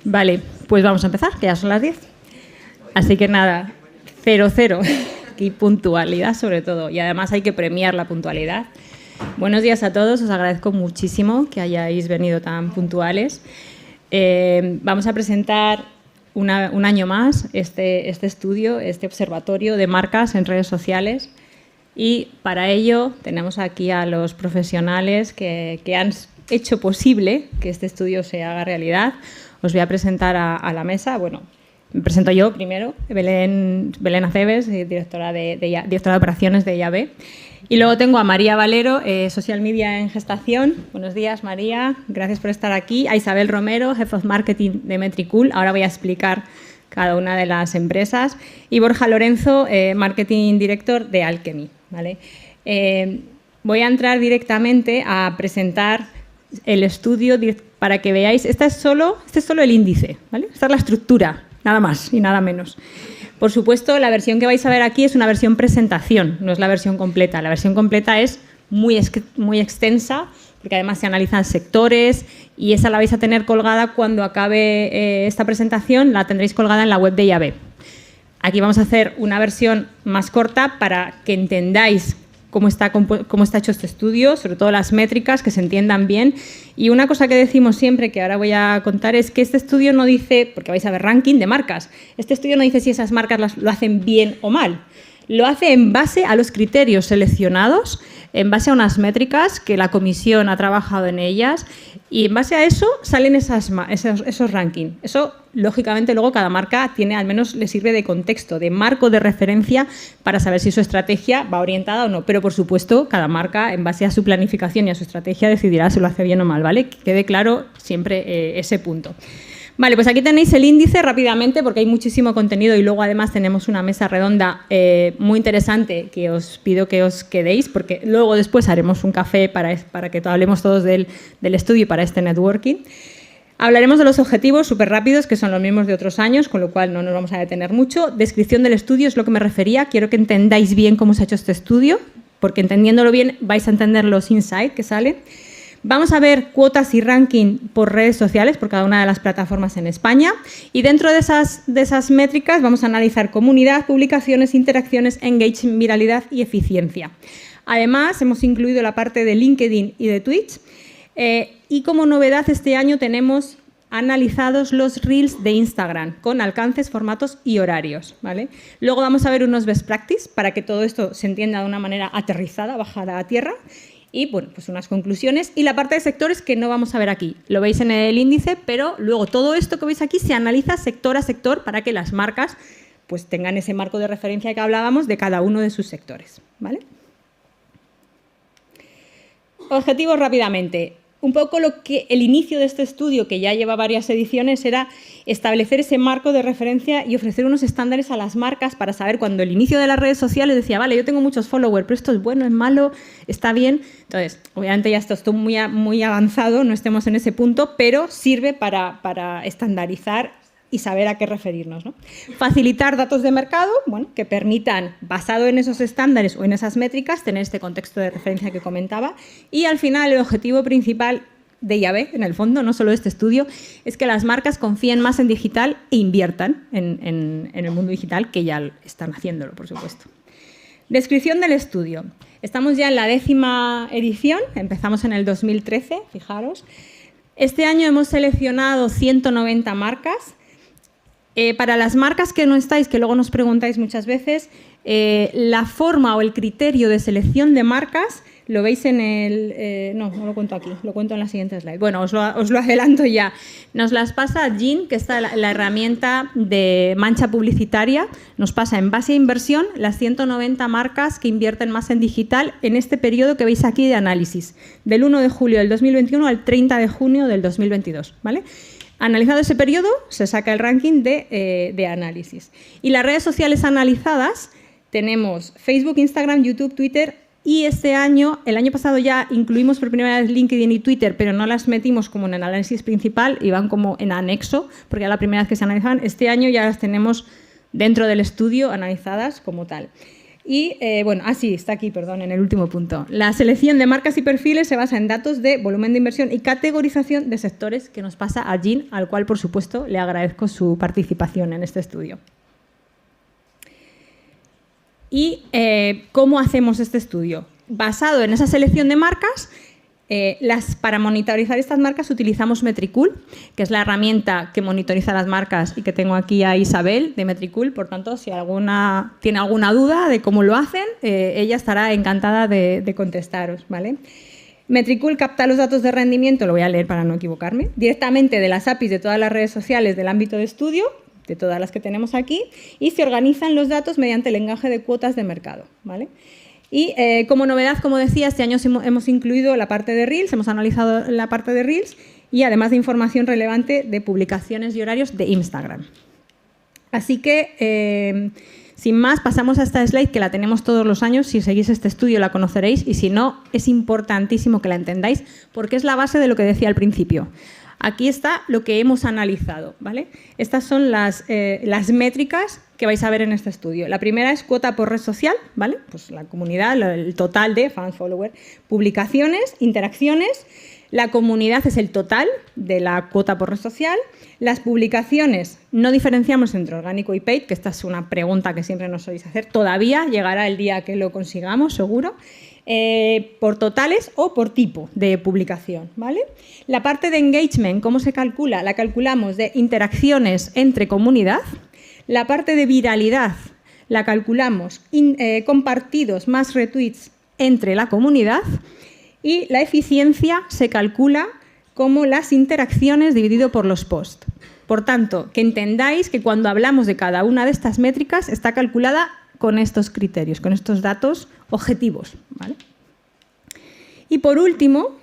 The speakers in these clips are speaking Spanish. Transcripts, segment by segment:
Vale, pues vamos a empezar, que ya son las 10. Así que nada, 0-0 y puntualidad sobre todo. Y además hay que premiar la puntualidad. Buenos días a todos, os agradezco muchísimo que hayáis venido tan puntuales. Vamos a presentar un año más este estudio, este observatorio de marcas en redes sociales. Y para ello tenemos aquí a los profesionales que han hecho posible que este estudio se haga realidad. Os voy a presentar a la mesa. Bueno, me presento yo primero, Belén Aceves, directora de operaciones de IAB. Y luego tengo a María Valero, Social Media en Gestación. Buenos días, María. Gracias por estar aquí. A Isabel Romero, Head of Marketing de Metricool. Ahora voy a explicar cada una de las empresas. Y Borja Lorenzo, Marketing Director de Alchemy. ¿Vale? Voy a entrar directamente a presentar el estudio para que veáis. Este es solo el índice, ¿vale? Esta es la estructura, nada más y nada menos. Por supuesto, la versión que vais a ver aquí es una versión presentación, no es la versión completa. La versión completa es muy extensa, porque además se analizan sectores y esa la vais a tener colgada cuando acabe esta presentación, la tendréis colgada en la web de IAB. Aquí vamos a hacer una versión más corta para que entendáis cómo está hecho este estudio, sobre todo las métricas, que se entiendan bien. Y una cosa que decimos siempre, que ahora voy a contar, es que este estudio no dice, porque vais a ver ranking de marcas, este estudio no dice si esas marcas lo hacen bien o mal. Lo hace en base a los criterios seleccionados, en base a unas métricas que la comisión ha trabajado en ellas y en base a eso salen esos rankings. Eso, lógicamente, luego cada marca tiene, al menos le sirve de contexto, de marco de referencia para saber si su estrategia va orientada o no. Pero, por supuesto, cada marca, en base a su planificación y a su estrategia, decidirá si lo hace bien o mal, ¿vale? Que quede claro siempre ese punto. Vale, pues aquí tenéis el índice rápidamente porque hay muchísimo contenido y luego además tenemos una mesa redonda muy interesante que os pido que os quedéis porque luego después haremos un café para que hablemos todos del estudio y para este networking. Hablaremos de los objetivos súper rápidos que son los mismos de otros años, con lo cual no nos vamos a detener mucho. Descripción del estudio es lo que me refería. Quiero que entendáis bien cómo se ha hecho este estudio porque entendiéndolo bien vais a entender los insights que salen. Vamos a ver cuotas y ranking por redes sociales, por cada una de las plataformas en España. Y dentro de esas métricas vamos a analizar comunidad, publicaciones, interacciones, engagement, viralidad y eficiencia. Además, hemos incluido la parte de LinkedIn y de Twitch. Y como novedad, este año tenemos analizados los Reels de Instagram, con alcances, formatos y horarios, ¿vale? Luego vamos a ver unos best practice para que todo esto se entienda de una manera aterrizada, bajada a tierra. Y bueno, pues unas conclusiones y la parte de sectores que no vamos a ver aquí. Lo veis en el índice, pero luego todo esto que veis aquí se analiza sector a sector para que las marcas pues tengan ese marco de referencia que hablábamos de cada uno de sus sectores, ¿vale? Objetivos rápidamente. Un poco el inicio de este estudio, que ya lleva varias ediciones, era establecer ese marco de referencia y ofrecer unos estándares a las marcas para saber cuando el inicio de las redes sociales decía, vale, yo tengo muchos followers, pero esto es bueno, es malo, está bien. Entonces, obviamente ya esto muy avanzado, no estemos en ese punto, pero sirve para estandarizar y saber a qué referirnos, ¿no? Facilitar datos de mercado, bueno, que permitan, basado en esos estándares o en esas métricas, tener este contexto de referencia que comentaba. Y al final, el objetivo principal de IAB, en el fondo, no solo de este estudio, es que las marcas confíen más en digital e inviertan en el mundo digital, que ya están haciéndolo, por supuesto. Descripción del estudio. Estamos ya en la 10ª edición, empezamos en el 2013, fijaros. Este año hemos seleccionado 190 marcas. Para las marcas que no estáis, que luego nos preguntáis muchas veces, la forma o el criterio de selección de marcas lo veis en el... no lo cuento aquí, lo cuento en la siguiente slide. Bueno, os lo adelanto ya. Nos las pasa Jean, que está la herramienta de mancha publicitaria, nos pasa en base a inversión las 190 marcas que invierten más en digital en este periodo que veis aquí de análisis, del 1 de julio del 2021 al 30 de junio del 2022, ¿vale? Analizado ese periodo, se saca el ranking de análisis. Y las redes sociales analizadas tenemos Facebook, Instagram, YouTube, Twitter y este año, el año pasado ya incluimos por primera vez LinkedIn y Twitter, pero no las metimos como en el análisis principal, iban como en anexo, porque era la primera vez que se analizaban. Este año ya las tenemos dentro del estudio analizadas como tal. Y, sí, está aquí, perdón, en el último punto. La selección de marcas y perfiles se basa en datos de volumen de inversión y categorización de sectores, que nos pasa a Jean, al cual, por supuesto, le agradezco su participación en este estudio. ¿Y cómo hacemos este estudio? Basado en esa selección de marcas, para monitorizar estas marcas utilizamos Metricool, que es la herramienta que monitoriza las marcas, y que tengo aquí a Isabel de Metricool. Por tanto, si tiene alguna duda de cómo lo hacen, ella estará encantada de contestaros, ¿vale? Metricool capta los datos de rendimiento, lo voy a leer para no equivocarme, directamente de las APIs de todas las redes sociales del ámbito de estudio, de todas las que tenemos aquí, y se organizan los datos mediante el encaje de cuotas de mercado, ¿vale? Y como novedad, como decía, este año hemos incluido la parte de Reels, hemos analizado la parte de Reels y además de información relevante de publicaciones y horarios de Instagram. Así que, sin más, pasamos a esta slide que la tenemos todos los años. Si seguís este estudio la conoceréis y si no, es importantísimo que la entendáis porque es la base de lo que decía al principio. Aquí está lo que hemos analizado, ¿vale? Estas son las métricas que vais a ver en este estudio. La primera es cuota por red social, ¿vale? Pues la comunidad, el total de fans, followers, publicaciones, interacciones. La comunidad es el total de la cuota por red social. Las publicaciones, no diferenciamos entre orgánico y paid, que esta es una pregunta que siempre nos soléis hacer. Todavía llegará el día que lo consigamos, seguro. Por totales o por tipo de publicación, ¿vale? La parte de engagement, ¿cómo se calcula? La calculamos de interacciones entre comunidad. La parte de viralidad la calculamos compartidos más retweets entre la comunidad. Y la eficiencia se calcula como las interacciones dividido por los posts. Por tanto, que entendáis que cuando hablamos de cada una de estas métricas está calculada con estos criterios, con estos datos objetivos, ¿vale? Y por último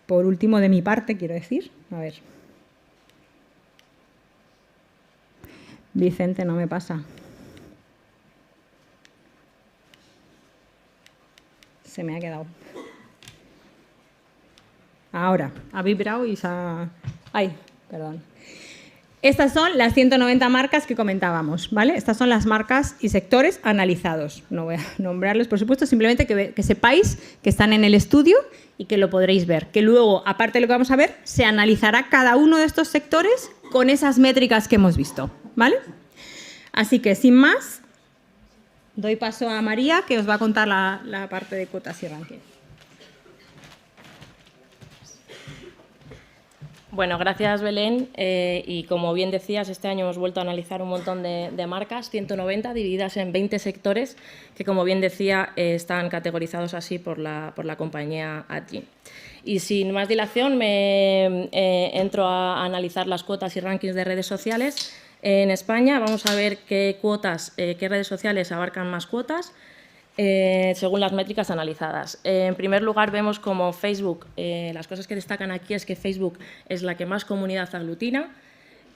de mi parte, quiero decir, a ver. Vicente, no me pasa. Se me ha quedado. Ahora, ha vibrado y se ha... Ay, perdón. Estas son las 190 marcas que comentábamos, ¿vale? Estas son las marcas y sectores analizados. No voy a nombrarlos, por supuesto, simplemente que sepáis que están en el estudio y que lo podréis ver. Que luego, aparte de lo que vamos a ver, se analizará cada uno de estos sectores con esas métricas que hemos visto, ¿vale? Así que, sin más, doy paso a María, que os va a contar la parte de cuotas y ranking. Bueno, gracias Belén. Y como bien decías, este año hemos vuelto a analizar un montón de marcas, 190, divididas en 20 sectores, que como bien decía, están categorizados así por la compañía Adyen. Y sin más dilación, me entro a analizar las cuotas y rankings de redes sociales en España. Vamos a ver qué redes sociales abarcan más cuotas, según las métricas analizadas. En primer lugar, vemos como Facebook, las cosas que destacan aquí es que Facebook es la que más comunidad aglutina.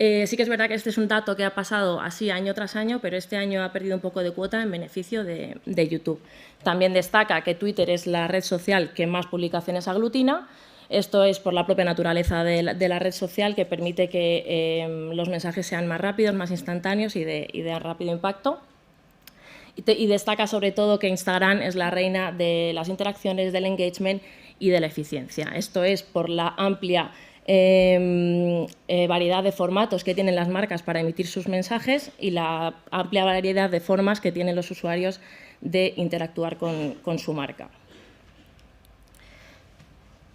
Sí que es verdad que este es un dato que ha pasado así año tras año, pero este año ha perdido un poco de cuota en beneficio de YouTube. También destaca que Twitter es la red social que más publicaciones aglutina. Esto es por la propia naturaleza de la red social, que permite que los mensajes sean más rápidos, más instantáneos y de rápido impacto. Y destaca sobre todo que Instagram es la reina de las interacciones, del engagement y de la eficiencia. Esto es por la amplia variedad de formatos que tienen las marcas para emitir sus mensajes y la amplia variedad de formas que tienen los usuarios de interactuar con su marca.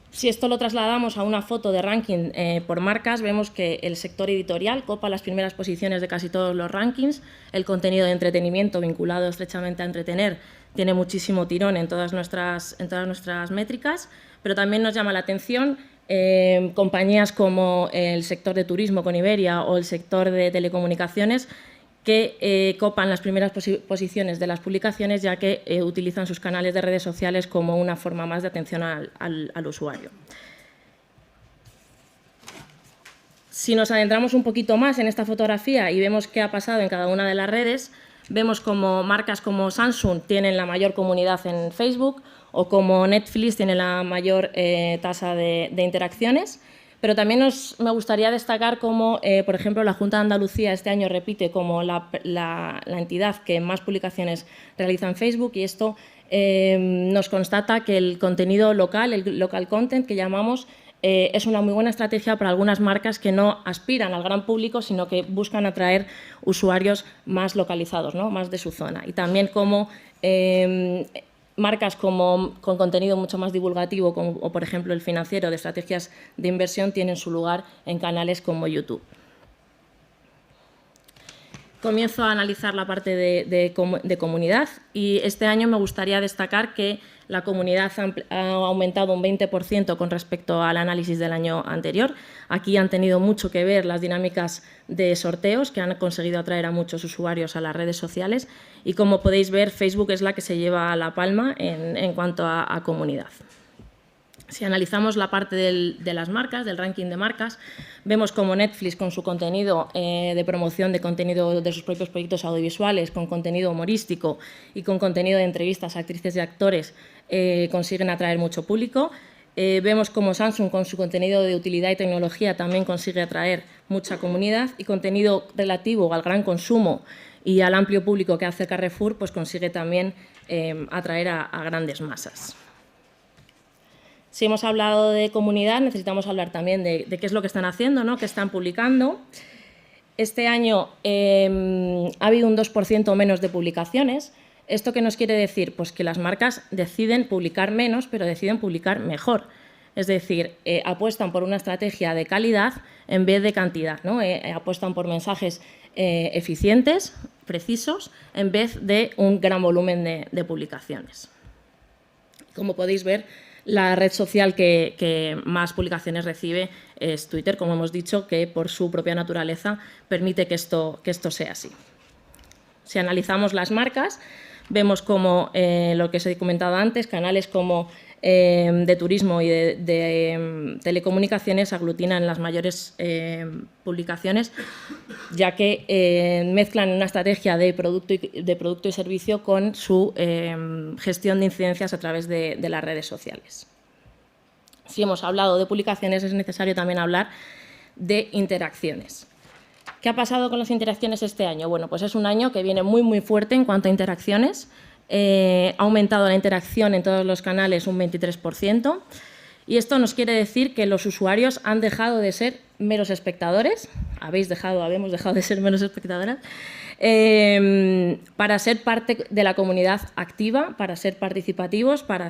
Si esto lo trasladamos a una foto de ranking por marcas, vemos que el sector editorial copa las primeras posiciones de casi todos los rankings. El contenido de entretenimiento vinculado estrechamente a entretener tiene muchísimo tirón en todas nuestras métricas, pero también nos llama la atención compañías como el sector de turismo con Iberia o el sector de telecomunicaciones, que copan las primeras posiciones de las publicaciones, ya que utilizan sus canales de redes sociales como una forma más de atención al usuario. Si nos adentramos un poquito más en esta fotografía y vemos qué ha pasado en cada una de las redes, vemos como marcas como Samsung tienen la mayor comunidad en Facebook o como Netflix tiene la mayor tasa de interacciones. Pero también me gustaría destacar cómo, por ejemplo, la Junta de Andalucía este año repite como la entidad que más publicaciones realiza en Facebook, y esto nos constata que el contenido local, el local content que llamamos, es una muy buena estrategia para algunas marcas que no aspiran al gran público, sino que buscan atraer usuarios más localizados, ¿no? Más de su zona. Y también como marcas con contenido mucho más divulgativo, como por ejemplo el financiero de estrategias de inversión, tienen su lugar en canales como YouTube. Comienzo a analizar la parte de comunidad, y este año me gustaría destacar que la comunidad ha aumentado un 20% con respecto al análisis del año anterior. Aquí han tenido mucho que ver las dinámicas de sorteos, que han conseguido atraer a muchos usuarios a las redes sociales, y como podéis ver, Facebook es la que se lleva la palma en cuanto a comunidad. Si analizamos la parte de las marcas, del ranking de marcas, vemos como Netflix, con su contenido de promoción de contenido de sus propios proyectos audiovisuales, con contenido humorístico y con contenido de entrevistas a actrices y actores, consiguen atraer mucho público. Vemos como Samsung, con su contenido de utilidad y tecnología, también consigue atraer mucha comunidad, y contenido relativo al gran consumo y al amplio público que hace Carrefour, pues consigue también atraer a grandes masas. Si hemos hablado de comunidad, necesitamos hablar también de qué es lo que están haciendo, ¿no? Qué están publicando. Este año ha habido un 2% menos de publicaciones. ¿Esto qué nos quiere decir? Pues que las marcas deciden publicar menos, pero deciden publicar mejor. Es decir, apuestan por una estrategia de calidad en vez de cantidad, ¿no? Apuestan por mensajes eficientes, precisos, en vez de un gran volumen de publicaciones. Como podéis ver, la red social que más publicaciones recibe es Twitter, como hemos dicho, que por su propia naturaleza permite que esto sea así. Si analizamos las marcas, vemos como lo que os he comentado antes, canales como de turismo y de telecomunicaciones aglutinan las mayores publicaciones, ya que mezclan una estrategia de producto y servicio con su gestión de incidencias a través de las redes sociales. Si hemos hablado de publicaciones, es necesario también hablar de interacciones. ¿Qué ha pasado con las interacciones este año? Bueno, pues es un año que viene muy, muy fuerte en cuanto a interacciones. Ha aumentado la interacción en todos los canales un 23%, y esto nos quiere decir que los usuarios han dejado de ser meros espectadores, habemos dejado de ser meros espectadoras, para ser parte de la comunidad activa, para ser participativos, para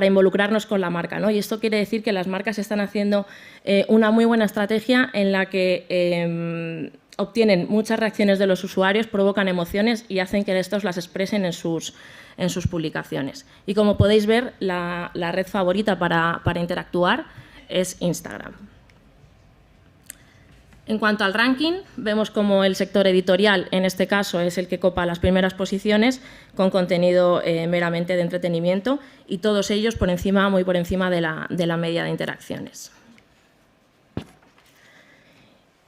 involucrarnos con la marca, ¿no? Y esto quiere decir que las marcas están haciendo una muy buena estrategia en la que obtienen muchas reacciones de los usuarios, provocan emociones y hacen que estos las expresen en sus publicaciones. Y como podéis ver, la red favorita para interactuar es Instagram. En cuanto al ranking, vemos como el sector editorial, en este caso, es el que copa las primeras posiciones con contenido meramente de entretenimiento, y todos ellos muy por encima de la media de interacciones.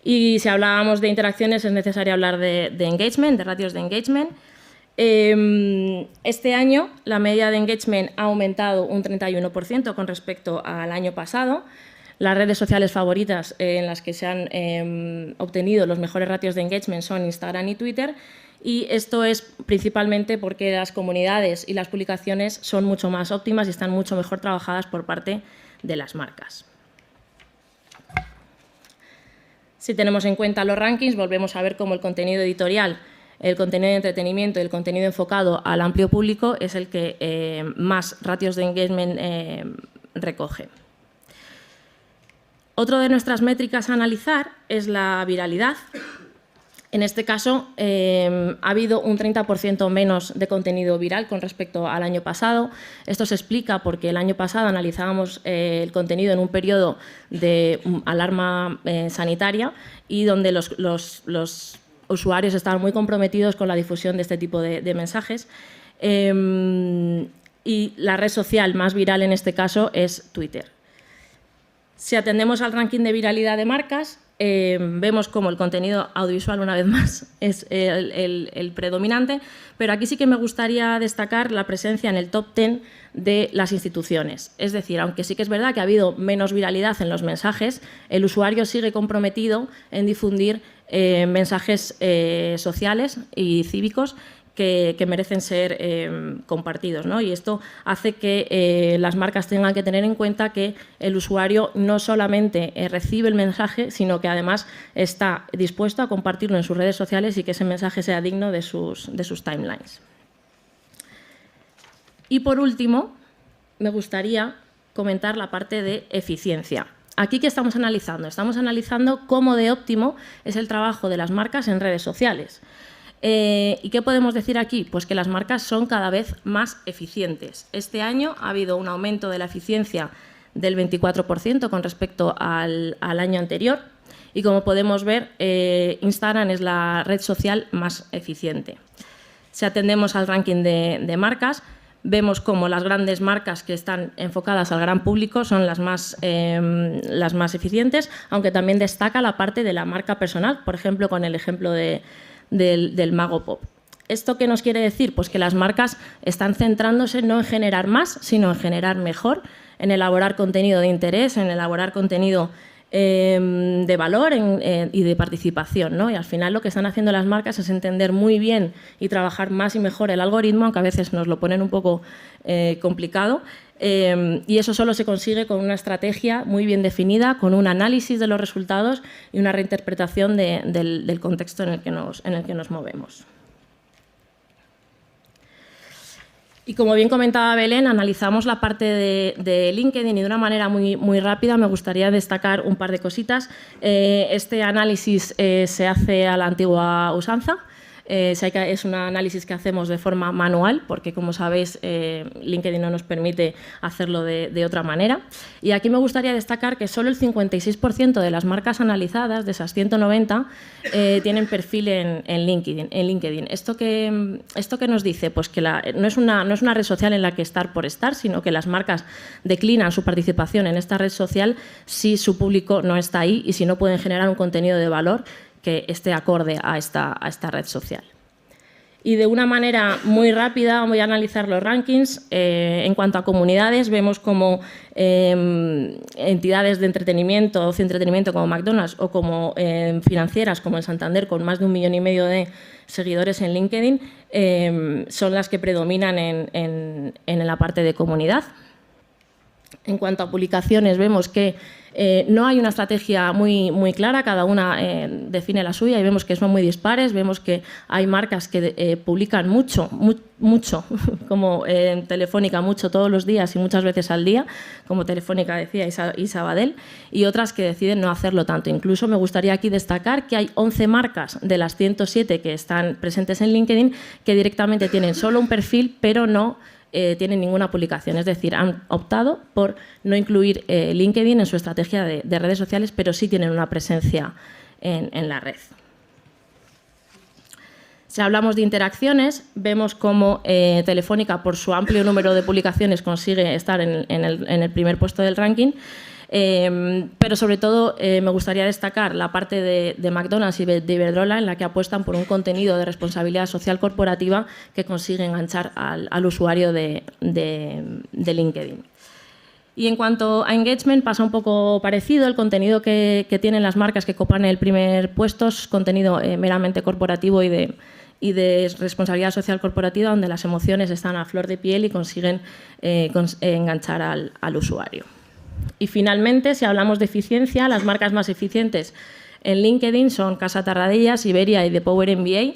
Y si hablábamos de interacciones, es necesario hablar de engagement, de ratios de engagement. Este año la media de engagement ha aumentado un 31% con respecto al año pasado. Las redes sociales favoritas en las que se han obtenido los mejores ratios de engagement son Instagram y Twitter, y esto es principalmente porque las comunidades y las publicaciones son mucho más óptimas y están mucho mejor trabajadas por parte de las marcas. Si tenemos en cuenta los rankings, volvemos a ver cómo el contenido editorial, el contenido de entretenimiento y el contenido enfocado al amplio público es el que más ratios de engagement recoge. Otro de nuestras métricas a analizar es la viralidad. En este caso, ha habido un 30% menos de contenido viral con respecto al año pasado. Esto se explica porque el año pasado analizábamos el contenido en un periodo de alarma sanitaria y donde los usuarios estaban muy comprometidos con la difusión de este tipo de mensajes. Y la red social más viral en este caso es Twitter. Si atendemos al ranking de viralidad de marcas, vemos como el contenido audiovisual, una vez más, es el predominante, pero aquí sí que me gustaría destacar la presencia en el top 10 de las instituciones. Es decir, aunque sí que es verdad que ha habido menos viralidad en los mensajes, el usuario sigue comprometido en difundir mensajes sociales y cívicos que merecen ser compartidos, ¿no? Y esto hace que las marcas tengan que tener en cuenta que el usuario no solamente recibe el mensaje, sino que además está dispuesto a compartirlo en sus redes sociales y que ese mensaje sea digno de sus timelines. Y por último, me gustaría comentar la parte de eficiencia. Aquí, ¿qué estamos analizando? Estamos analizando cómo de óptimo es el trabajo de las marcas en redes sociales. ¿Y qué podemos decir aquí? Pues que las marcas son cada vez más eficientes. Este año ha habido un aumento de la eficiencia del 24% con respecto al año anterior y, como podemos ver, Instagram es la red social más eficiente. Si atendemos al ranking de marcas, vemos como las grandes marcas que están enfocadas al gran público son las más eficientes, aunque también destaca la parte de la marca personal, por ejemplo, con el ejemplo del Mago Pop. ¿Esto qué nos quiere decir? Pues que las marcas están centrándose no en generar más, sino en generar mejor, en elaborar contenido de interés, en elaborar contenido de valor y de participación, ¿no? Y al final lo que están haciendo las marcas es entender muy bien y trabajar más y mejor el algoritmo, aunque a veces nos lo ponen un poco complicado. Y eso solo se consigue con una estrategia muy bien definida, con un análisis de los resultados y una reinterpretación del contexto en el que nos movemos. Y como bien comentaba Belén, analizamos la parte de LinkedIn y de una manera muy rápida me gustaría destacar un par de cositas. Este análisis se hace a la antigua usanza. Es un análisis que hacemos de forma manual porque, como sabéis, LinkedIn no nos permite hacerlo de otra manera. Y aquí me gustaría destacar que solo el 56% de las marcas analizadas, de esas 190, tienen perfil en LinkedIn. ¿Esto qué nos dice? Pues que no es una red social en la que estar por estar, sino que las marcas declinan su participación en esta red social si su público no está ahí y si no pueden generar un contenido de valor que esté acorde a esta red social. Y de una manera muy rápida voy a analizar los rankings. En cuanto a comunidades, vemos como entidades de entretenimiento, ocio y entretenimiento como McDonald's o como financieras como el Santander, con más de 1,5 millones de seguidores en LinkedIn, son las que predominan en la parte de comunidad. En cuanto a publicaciones, vemos que no hay una estrategia muy clara, cada una define la suya y vemos que son muy dispares. Vemos que hay marcas que publican mucho, como Telefónica, mucho todos los días y muchas veces al día, como Telefónica decía y Sabadell, y otras que deciden no hacerlo tanto. Incluso me gustaría aquí destacar que hay 11 marcas de las 107 que están presentes en LinkedIn que directamente tienen solo un perfil, pero no tienen ninguna publicación, es decir, han optado por no incluir LinkedIn en su estrategia de redes sociales, pero sí tienen una presencia en la red. Si hablamos de interacciones, vemos cómo Telefónica, por su amplio número de publicaciones, consigue estar en el primer puesto del ranking. Pero sobre todo me gustaría destacar la parte de McDonald's y de Iberdrola, en la que apuestan por un contenido de responsabilidad social corporativa que consigue enganchar al usuario de LinkedIn. Y en cuanto a engagement, pasa un poco parecido. El contenido que tienen las marcas que copan el primer puesto es contenido meramente corporativo y de responsabilidad social corporativa, donde las emociones están a flor de piel y consiguen enganchar al usuario. Y finalmente, si hablamos de eficiencia, las marcas más eficientes en LinkedIn son Casa Tarradellas, Iberia y The Power MBA,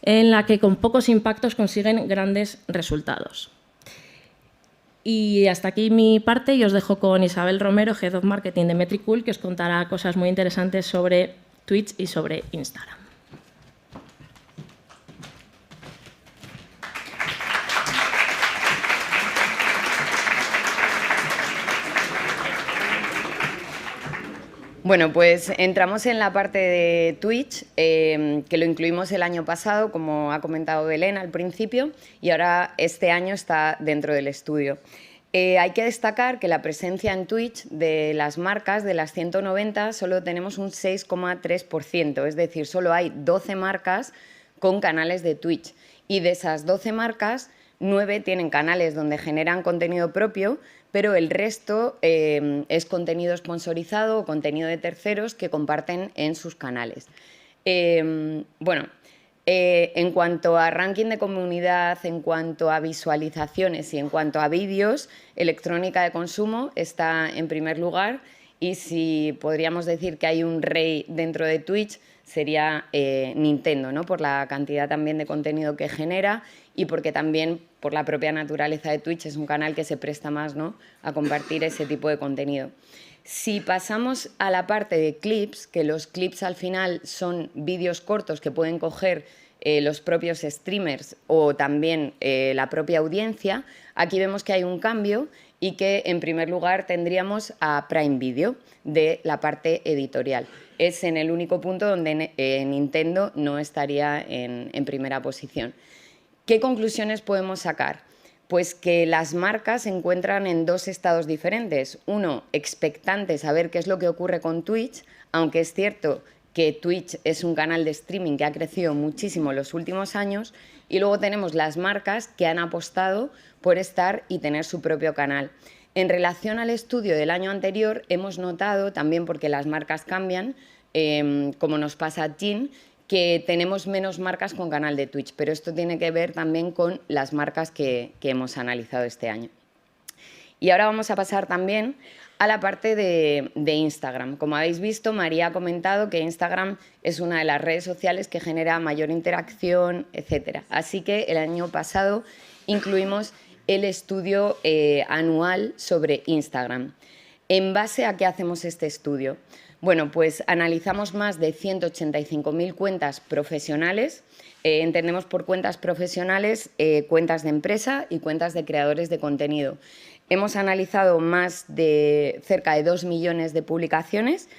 en la que con pocos impactos consiguen grandes resultados. Y hasta aquí mi parte y os dejo con Isabel Romero, Head of Marketing de Metricool, que os contará cosas muy interesantes sobre Twitch y sobre Instagram. Bueno, pues entramos en la parte de Twitch, que lo incluimos el año pasado, como ha comentado Belén al principio, y ahora este año está dentro del estudio. Hay que destacar que la presencia en Twitch de las marcas, de las 190, solo tenemos un 6,3%, es decir, solo hay 12 marcas con canales de Twitch. Y de esas 12 marcas, 9 tienen canales donde generan contenido propio, pero el resto es contenido sponsorizado o contenido de terceros que comparten en sus canales. En cuanto a ranking de comunidad, en cuanto a visualizaciones y en cuanto a vídeos, Electrónica de Consumo está en primer lugar, y si podríamos decir que hay un rey dentro de Twitch, sería Nintendo, ¿no? Por la cantidad también de contenido que genera y porque también por la propia naturaleza de Twitch es un canal que se presta más, ¿no?, a compartir ese tipo de contenido. Si pasamos a la parte de clips, que los clips al final son vídeos cortos que pueden coger los propios streamers o también la propia audiencia, aquí vemos que hay un cambio y que en primer lugar tendríamos a Prime Video de la parte editorial. Es en el único punto donde Nintendo no estaría en primera posición. ¿Qué conclusiones podemos sacar? Pues que las marcas se encuentran en dos estados diferentes. Uno, expectantes a ver qué es lo que ocurre con Twitch, aunque es cierto que Twitch es un canal de streaming que ha crecido muchísimo en los últimos años, y luego tenemos las marcas que han apostado por estar y tener su propio canal. En relación al estudio del año anterior, hemos notado, también porque las marcas cambian, como nos pasa a Jin, que tenemos menos marcas con canal de Twitch, pero esto tiene que ver también con las marcas que hemos analizado este año. Y ahora vamos a pasar también a la parte de Instagram. Como habéis visto, María ha comentado que Instagram es una de las redes sociales que genera mayor interacción, etc. Así que el año pasado incluimos el estudio anual sobre Instagram. ¿En base a qué hacemos este estudio? Bueno, pues analizamos más de 185.000 cuentas profesionales. Entendemos por cuentas profesionales cuentas de empresa y cuentas de creadores de contenido. Hemos analizado cerca de 2 millones de publicaciones,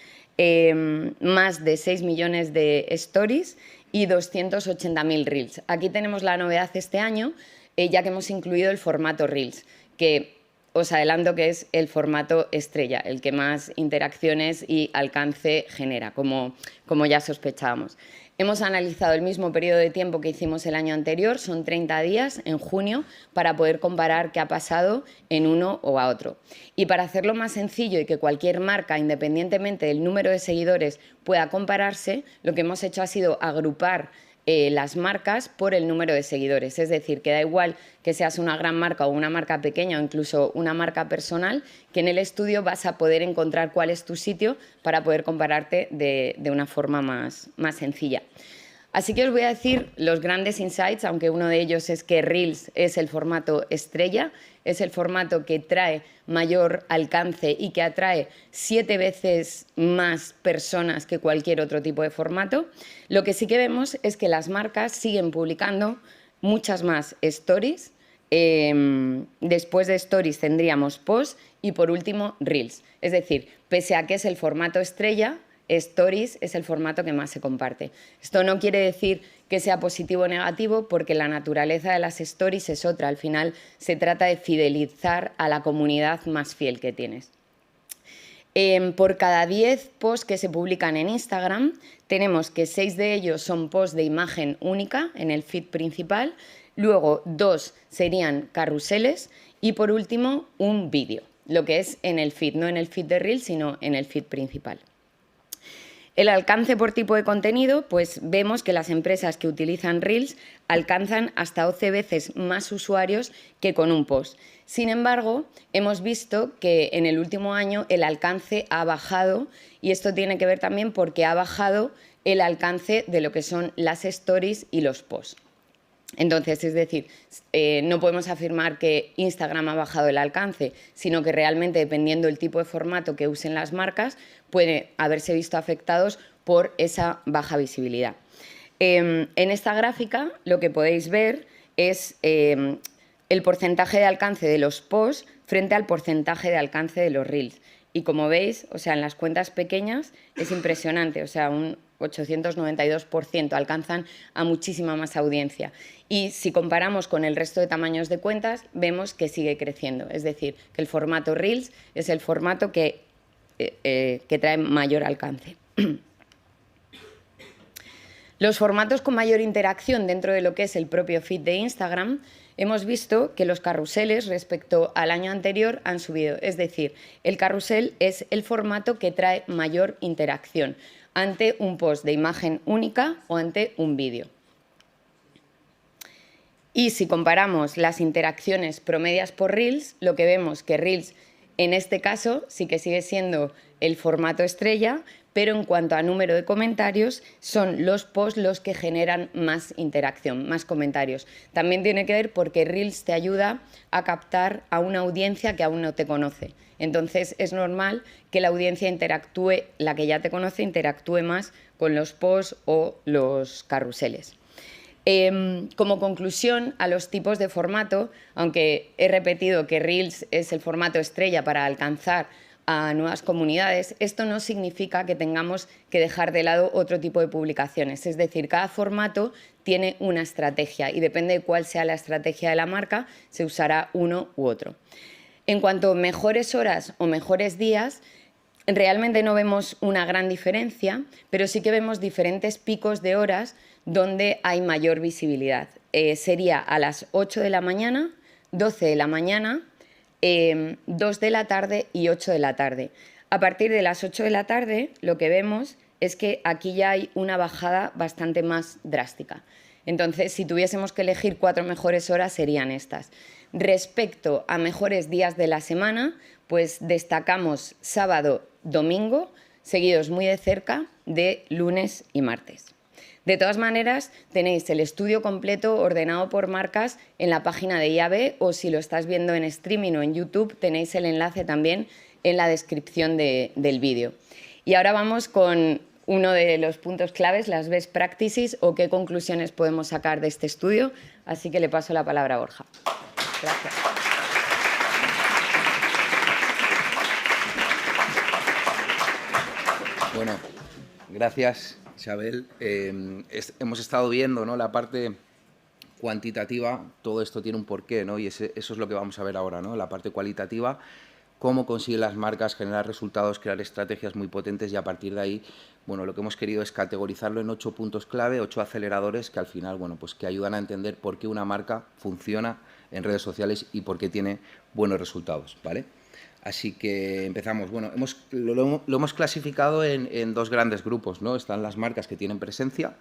más de 6 millones de stories y 280.000 reels. Aquí tenemos la novedad este año, ya que hemos incluido el formato reels, que os adelanto que es el formato estrella, el que más interacciones y alcance genera, como ya sospechábamos. Hemos analizado el mismo periodo de tiempo que hicimos el año anterior, son 30 días, en junio, para poder comparar qué ha pasado en uno o a otro. Y para hacerlo más sencillo y que cualquier marca, independientemente del número de seguidores, pueda compararse, lo que hemos hecho ha sido agrupar las marcas por el número de seguidores. Es decir, que da igual que seas una gran marca o una marca pequeña o incluso una marca personal, que en el estudio vas a poder encontrar cuál es tu sitio para poder compararte de una forma más sencilla. Así que os voy a decir los grandes insights, aunque uno de ellos es que Reels es el formato estrella, es el formato que trae mayor alcance y que atrae 7 veces más personas que cualquier otro tipo de formato. Lo que sí que vemos es que las marcas siguen publicando muchas más stories. Después de stories tendríamos posts y por último Reels. Es decir, pese a que es el formato estrella, Stories es el formato que más se comparte. Esto no quiere decir que sea positivo o negativo, porque la naturaleza de las Stories es otra. Al final se trata de fidelizar a la comunidad más fiel que tienes. Por cada 10 posts que se publican en Instagram, tenemos que 6 de ellos son posts de imagen única en el feed principal, luego 2 serían carruseles y por último un vídeo, lo que es en el feed, no en el feed de Reels, sino en el feed principal. El alcance por tipo de contenido, pues vemos que las empresas que utilizan Reels alcanzan hasta 12 veces más usuarios que con un post. Sin embargo, hemos visto que en el último año el alcance ha bajado, y esto tiene que ver también porque ha bajado el alcance de lo que son las stories y los posts. Entonces, es decir, no podemos afirmar que Instagram ha bajado el alcance, sino que realmente, dependiendo del tipo de formato que usen las marcas, pueden haberse visto afectados por esa baja visibilidad. En esta gráfica lo que podéis ver es el porcentaje de alcance de los posts frente al porcentaje de alcance de los Reels. Y como veis, o sea, en las cuentas pequeñas es impresionante, o sea, un 892%, alcanzan a muchísima más audiencia. Y si comparamos con el resto de tamaños de cuentas, vemos que sigue creciendo. Es decir, que el formato Reels es el formato que trae mayor alcance. Los formatos con mayor interacción dentro de lo que es el propio feed de Instagram, hemos visto que los carruseles respecto al año anterior han subido. Es decir, el carrusel es el formato que trae mayor interacción ante un post de imagen única o ante un vídeo. Y si comparamos las interacciones promedias por Reels, lo que vemos que Reels en este caso sí que sigue siendo el formato estrella, pero en cuanto a número de comentarios, son los posts los que generan más interacción, más comentarios. También tiene que ver porque Reels te ayuda a captar a una audiencia que aún no te conoce. Entonces es normal que la audiencia interactúe, la que ya te conoce, interactúe más con los posts o los carruseles. Como conclusión a los tipos de formato, aunque he repetido que Reels es el formato estrella para alcanzar a nuevas comunidades, esto no significa que tengamos que dejar de lado otro tipo de publicaciones. Es decir, cada formato tiene una estrategia y depende de cuál sea la estrategia de la marca, se usará uno u otro. En cuanto a mejores horas o mejores días, realmente no vemos una gran diferencia, pero sí que vemos diferentes picos de horas donde hay mayor visibilidad. Sería a las 8 de la mañana, 12 de la mañana, 2 de la tarde y 8 de la tarde. A partir de las 8 de la tarde lo que vemos es que aquí ya hay una bajada bastante más drástica. Entonces, si tuviésemos que elegir 4 mejores horas serían estas. Respecto a mejores días de la semana, pues destacamos sábado, domingo, seguidos muy de cerca de lunes y martes. De todas maneras, tenéis el estudio completo ordenado por marcas en la página de IAB o si lo estás viendo en streaming o en YouTube, tenéis el enlace también en la descripción del vídeo. Y ahora vamos con uno de los puntos claves, las best practices o qué conclusiones podemos sacar de este estudio. Así que le paso la palabra a Borja. Gracias. Bueno, gracias, Isabel. Hemos estado viendo, ¿no?, la parte cuantitativa, todo esto tiene un porqué, ¿no?, y eso es lo que vamos a ver ahora, ¿no?, la parte cualitativa, cómo consiguen las marcas generar resultados, crear estrategias muy potentes y a partir de ahí, bueno, lo que hemos querido es categorizarlo en 8 puntos clave, 8 aceleradores que al final, bueno, pues que ayudan a entender por qué una marca funciona en redes sociales y por qué tiene buenos resultados, ¿vale? Así que empezamos. Bueno, lo hemos clasificado en 2 grandes grupos, ¿no? Están las marcas que tienen presencia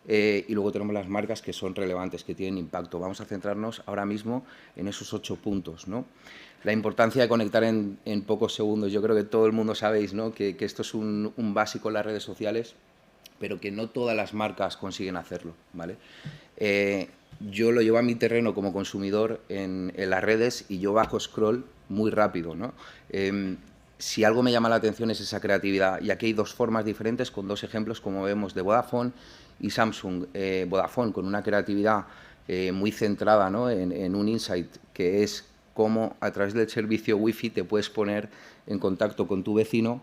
y luego tenemos las marcas que son relevantes, que tienen impacto. Vamos a centrarnos ahora mismo en esos 8 puntos, ¿no? La importancia de conectar en pocos segundos. Yo creo que todo el mundo sabéis, ¿no?, que esto es un básico en las redes sociales, pero que no todas las marcas consiguen hacerlo, ¿vale? Yo lo llevo a mi terreno como consumidor en las redes y yo bajo scroll muy rápido, ¿no? Si algo me llama la atención es esa creatividad y aquí hay 2 formas diferentes con 2 ejemplos como vemos de Vodafone y Samsung. Vodafone con una creatividad muy centrada, ¿no?, en un insight que es cómo a través del servicio Wi-Fi te puedes poner en contacto con tu vecino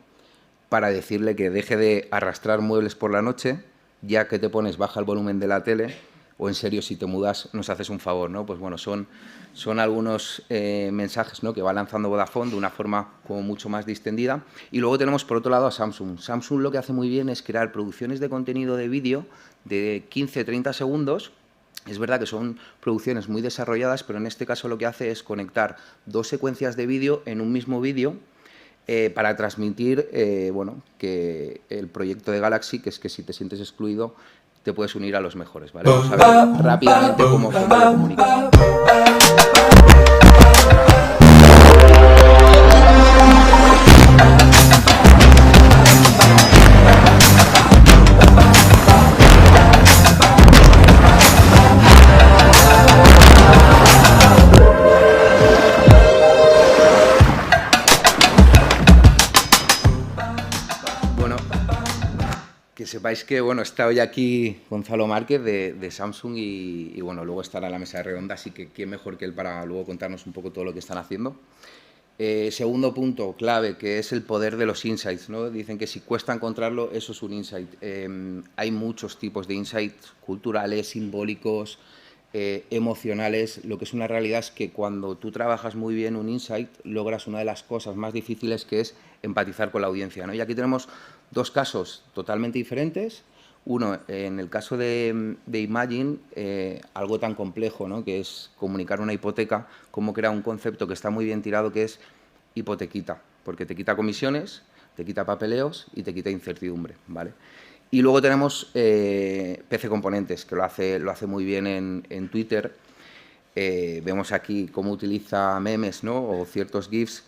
para decirle que deje de arrastrar muebles por la noche, ya que te pones baja el volumen de la tele, o en serio, si te mudas, nos haces un favor, ¿no? Pues bueno, son algunos mensajes, ¿no?, que va lanzando Vodafone de una forma como mucho más distendida. Y luego tenemos por otro lado a Samsung. Samsung lo que hace muy bien es crear producciones de contenido de vídeo de 15-30 segundos. Es verdad que son producciones muy desarrolladas, pero en este caso lo que hace es conectar 2 secuencias de vídeo en un mismo vídeo para transmitir, bueno, que el proyecto de Galaxy, que es que si te sientes excluido, te puedes unir a los mejores, ¿vale? Vamos a ver rápidamente cómo lo comunican. Que sepáis que, bueno, está hoy aquí Gonzalo Márquez de Samsung y, bueno, luego estará en la mesa redonda, así que quién mejor que él para luego contarnos un poco todo lo que están haciendo. Segundo punto clave, que es el poder de los insights, ¿no? Dicen que si cuesta encontrarlo, eso es un insight. Hay muchos tipos de insights culturales, simbólicos, emocionales. Lo que es una realidad es que cuando tú trabajas muy bien un insight, logras una de las cosas más difíciles, que es empatizar con la audiencia, ¿no? Y aquí tenemos dos casos totalmente diferentes. Uno, en el caso de Imagine, algo tan complejo, ¿no?, que es comunicar una hipoteca, cómo crear un concepto que está muy bien tirado, que es hipotequita, porque te quita comisiones, te quita papeleos y te quita incertidumbre, ¿vale? Y luego tenemos PC Componentes, que lo hace muy bien en Twitter. Vemos aquí cómo utiliza memes, ¿no?, o ciertos GIFs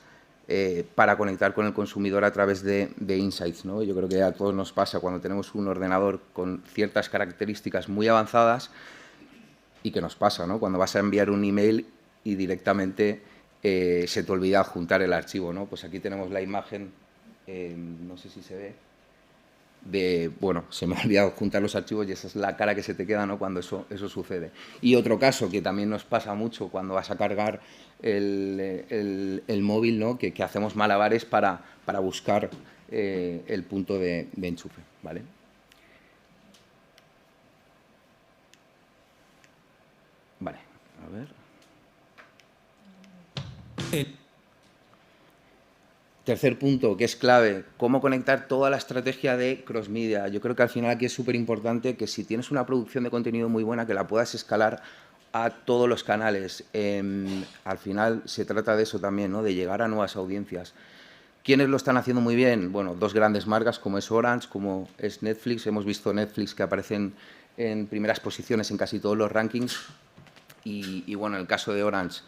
para conectar con el consumidor a través de insights, ¿no? Yo creo que a todos nos pasa cuando tenemos un ordenador con ciertas características muy avanzadas, y que nos pasa, ¿no?, cuando vas a enviar un email y directamente se te olvida adjuntar el archivo, ¿no? Pues aquí tenemos la imagen, no sé si se ve, bueno, se me ha olvidado adjuntar los archivos y esa es la cara que se te queda, ¿no?, cuando eso sucede. Y otro caso que también nos pasa mucho cuando vas a cargar el móvil, ¿no?, que hacemos malabares para buscar el punto de enchufe, ¿vale? Vale, a ver. Tercer punto, que es clave, cómo conectar toda la estrategia de cross-media. Yo creo que al final aquí es súper importante que si tienes una producción de contenido muy buena, que la puedas escalar a todos los canales. Al final se trata de eso también, ¿no?, de llegar a nuevas audiencias. ¿Quiénes lo están haciendo muy bien? Bueno, dos grandes marcas, como es Orange, como es Netflix. Hemos visto Netflix que aparecen en primeras posiciones en casi todos los rankings. Y bueno, en el caso de Orange,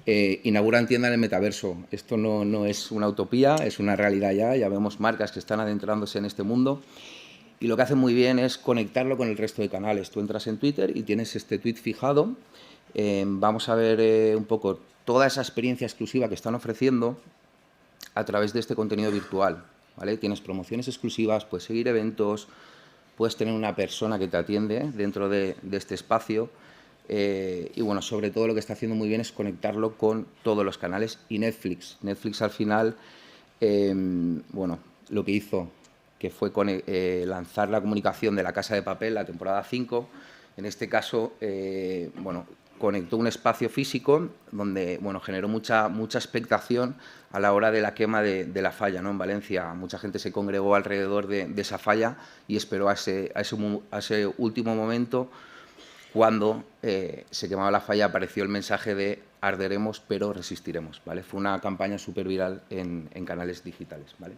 inauguran tienda en el metaverso. Esto no es una utopía, es una realidad ya. Ya vemos marcas que están adentrándose en este mundo. Y lo que hacen muy bien es conectarlo con el resto de canales. Tú entras en Twitter y tienes este tweet fijado. Vamos a ver un poco toda esa experiencia exclusiva que están ofreciendo a través de este contenido virtual, ¿vale? Tienes promociones exclusivas, puedes seguir eventos, puedes tener una persona que te atiende dentro de este espacio. Y bueno, sobre todo lo que está haciendo muy bien es conectarlo con todos los canales. Y Netflix al final, bueno, lo que hizo, que fue lanzar la comunicación de La Casa de Papel, la temporada 5, en este caso, bueno, conectó un espacio físico donde, bueno, generó mucha expectación a la hora de la quema de la falla, ¿no?, en Valencia. Mucha gente se congregó alrededor de esa falla y esperó a ese último momento. Cuando se quemaba la falla, apareció el mensaje de arderemos pero resistiremos, ¿vale? Fue una campaña súper viral en canales digitales, ¿vale?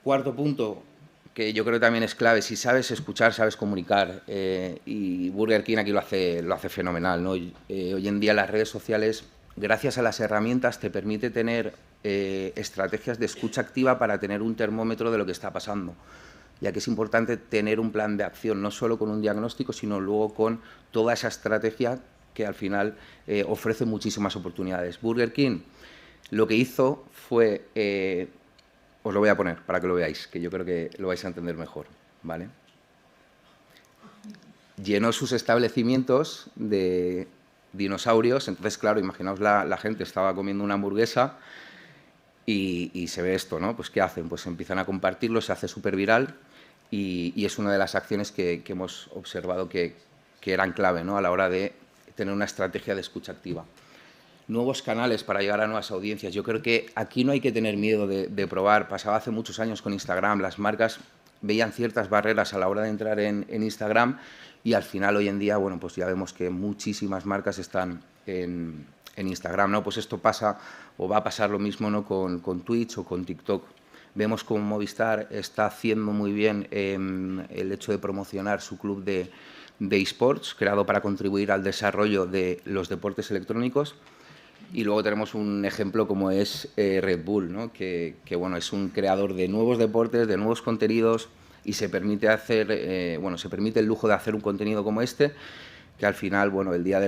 Cuarto punto, que yo creo que también es clave: si sabes escuchar, sabes comunicar. Y Burger King aquí lo hace fenomenal, ¿no? Hoy en día las redes sociales, gracias a las herramientas, te permite tener estrategias de escucha activa para tener un termómetro de lo que está pasando, ya que es importante tener un plan de acción, no solo con un diagnóstico, sino luego con toda esa estrategia que al final ofrece muchísimas oportunidades. Burger King lo que hizo fue, os lo voy a poner para que lo veáis, que yo creo que lo vais a entender mejor, ¿vale? Llenó sus establecimientos de dinosaurios. Entonces, claro, imaginaos, la gente estaba comiendo una hamburguesa y se ve esto, ¿no? Pues ¿qué hacen? Pues empiezan a compartirlo, se hace súper viral y es una de las acciones que hemos observado que eran clave, ¿no?, a la hora de tener una estrategia de escucha activa. Nuevos canales para llegar a nuevas audiencias. Yo creo que aquí no hay que tener miedo de probar. Pasaba hace muchos años con Instagram. Las marcas veían ciertas barreras a la hora de entrar en Instagram y al final hoy en día, bueno, pues ya vemos que muchísimas marcas están en Instagram, ¿no? Pues esto pasa o va a pasar lo mismo, ¿no?, con Twitch o con TikTok. Vemos como Movistar está haciendo muy bien el hecho de promocionar su club de eSports, creado para contribuir al desarrollo de los deportes electrónicos. Y luego tenemos un ejemplo como es Red Bull, ¿no?, que bueno, es un creador de nuevos deportes, de nuevos contenidos, y se permite hacer, bueno, se permite el lujo de hacer un contenido como este, que al final, bueno, el día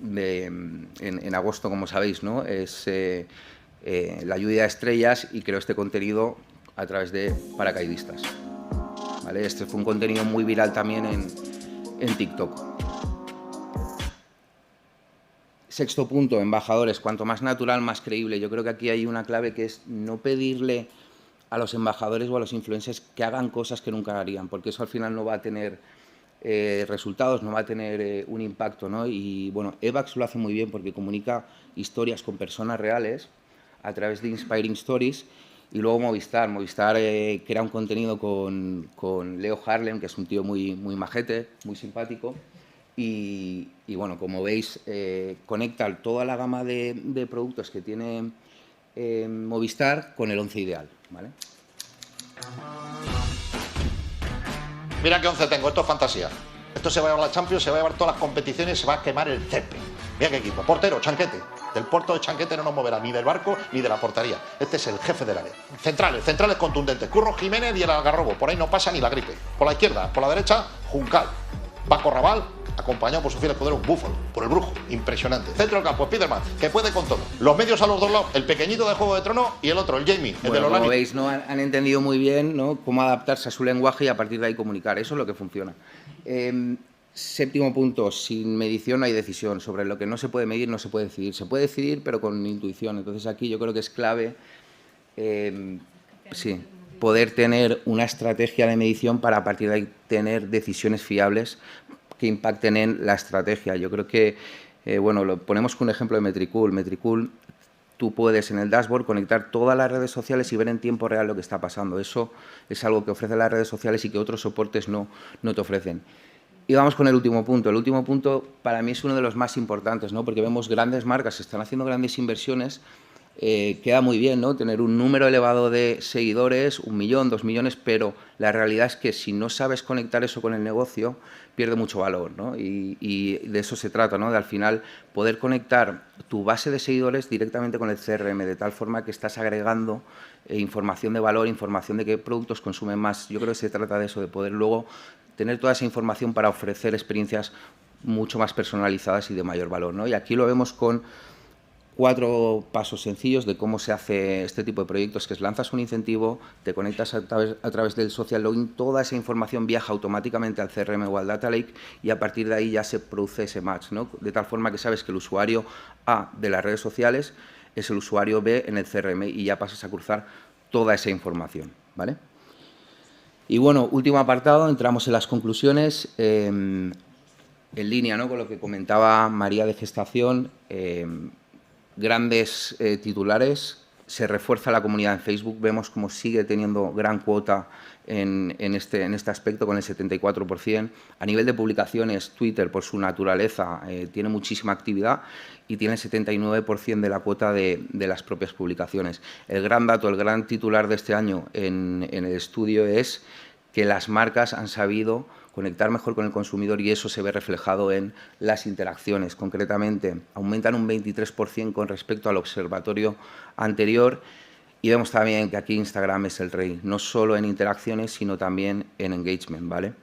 en agosto, como sabéis, ¿no?, es la lluvia de estrellas, y creó este contenido a través de paracaidistas, ¿vale? Este fue un contenido muy viral también en TikTok. Sexto punto, embajadores. Cuanto más natural, más creíble. Yo creo que aquí hay una clave que es no pedirle a los embajadores o a los influencers que hagan cosas que nunca harían, porque eso al final no va a tener resultados, no va a tener un impacto, ¿no? Y bueno, Evax lo hace muy bien porque comunica historias con personas reales a través de Inspiring Stories. Y luego Movistar crea un contenido con Leo Harlem, que es un tío muy majete, muy simpático. Y bueno, como veis, conecta toda la gama de productos que tiene Movistar con el 11 ideal, ¿vale? Mira qué 11 tengo, esto es fantasía. Esto se va a llevar la Champions, se va a llevar todas las competiciones, se va a quemar el césped. Mira qué equipo. Portero, Chanquete. Del puerto de Chanquete no nos moverá ni del barco ni de la portería. Este es el jefe del área. Centrales contundentes. Curro Jiménez y el Algarrobo. Por ahí no pasa ni la gripe. Por la izquierda, por la derecha, Juncal. Paco Raval, acompañado por su fiel escudero Búfalo, por el Brujo, impresionante. Centro del campo, Spiderman, que puede con todo. Los medios a los dos lados, el pequeñito de Juego de Tronos y el otro, el Jamie, el de los Como veis, ¿no? Han entendido muy bien, ¿no?, cómo adaptarse a su lenguaje y a partir de ahí comunicar. Eso es lo que funciona. Séptimo punto, sin medición no hay decisión. Sobre lo que no se puede medir no se puede decidir. Se puede decidir, pero con intuición. Entonces aquí yo creo que es clave sí, poder tener una estrategia de medición para a partir de ahí tener decisiones fiables que impacten en la estrategia. Yo creo que, bueno, lo ponemos con un ejemplo de Metricool. Metricool, tú puedes en el dashboard conectar todas las redes sociales y ver en tiempo real lo que está pasando. Eso es algo que ofrecen las redes sociales y que otros soportes no te ofrecen. Y vamos con el último punto. El último punto para mí es uno de los más importantes, ¿no? Porque vemos grandes marcas, están haciendo grandes inversiones. Queda muy bien, ¿no?, tener un número elevado de seguidores, 1 millón, 2 millones, pero la realidad es que si no sabes conectar eso con el negocio, pierde mucho valor, ¿no? Y de eso se trata, ¿no?, de al final poder conectar tu base de seguidores directamente con el CRM, de tal forma que estás agregando información de valor, información de qué productos consumen más. Yo creo que se trata de eso, de poder luego tener toda esa información para ofrecer experiencias mucho más personalizadas y de mayor valor, ¿no? Y aquí lo vemos con 4 pasos sencillos de cómo se hace este tipo de proyectos, que es lanzas un incentivo, te conectas a través del social login, toda esa información viaja automáticamente al CRM o al Data Lake y a partir de ahí ya se produce ese match, ¿no? De tal forma que sabes que el usuario A de las redes sociales es el usuario B en el CRM y ya pasas a cruzar toda esa información, ¿vale? Y bueno, último apartado, entramos en las conclusiones. En línea, ¿no?, con lo que comentaba María de gestación, grandes titulares, se refuerza la comunidad en Facebook, vemos cómo sigue teniendo gran cuota en este aspecto con el 74%. A nivel de publicaciones, Twitter, por su naturaleza, tiene muchísima actividad y tiene el 79% de la cuota de las propias publicaciones. El gran dato, el gran titular de este año en el estudio es que las marcas han sabido conectar mejor con el consumidor y eso se ve reflejado en las interacciones. Concretamente, aumentan un 23% con respecto al observatorio anterior y vemos también que aquí Instagram es el rey, no solo en interacciones, sino también en engagement, ¿vale?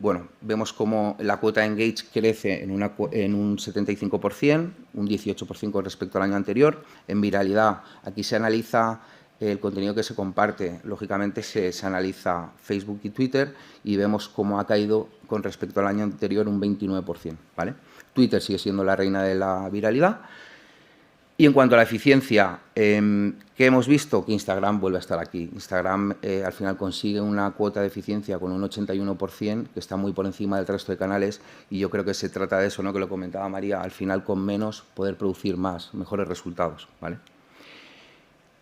Bueno, vemos cómo la cuota de engage crece en un 75%, un 18% con respecto al año anterior. En viralidad, aquí se analiza el contenido que se comparte, lógicamente se analiza Facebook y Twitter y vemos cómo ha caído con respecto al año anterior un 29%, ¿vale? Twitter sigue siendo la reina de la viralidad. Y en cuanto a la eficiencia, ¿qué hemos visto? Que Instagram vuelve a estar aquí. Instagram al final consigue una cuota de eficiencia con un 81%, que está muy por encima del resto de canales, y yo creo que se trata de eso, ¿no?, que lo comentaba María, al final con menos poder producir más, mejores resultados, ¿vale?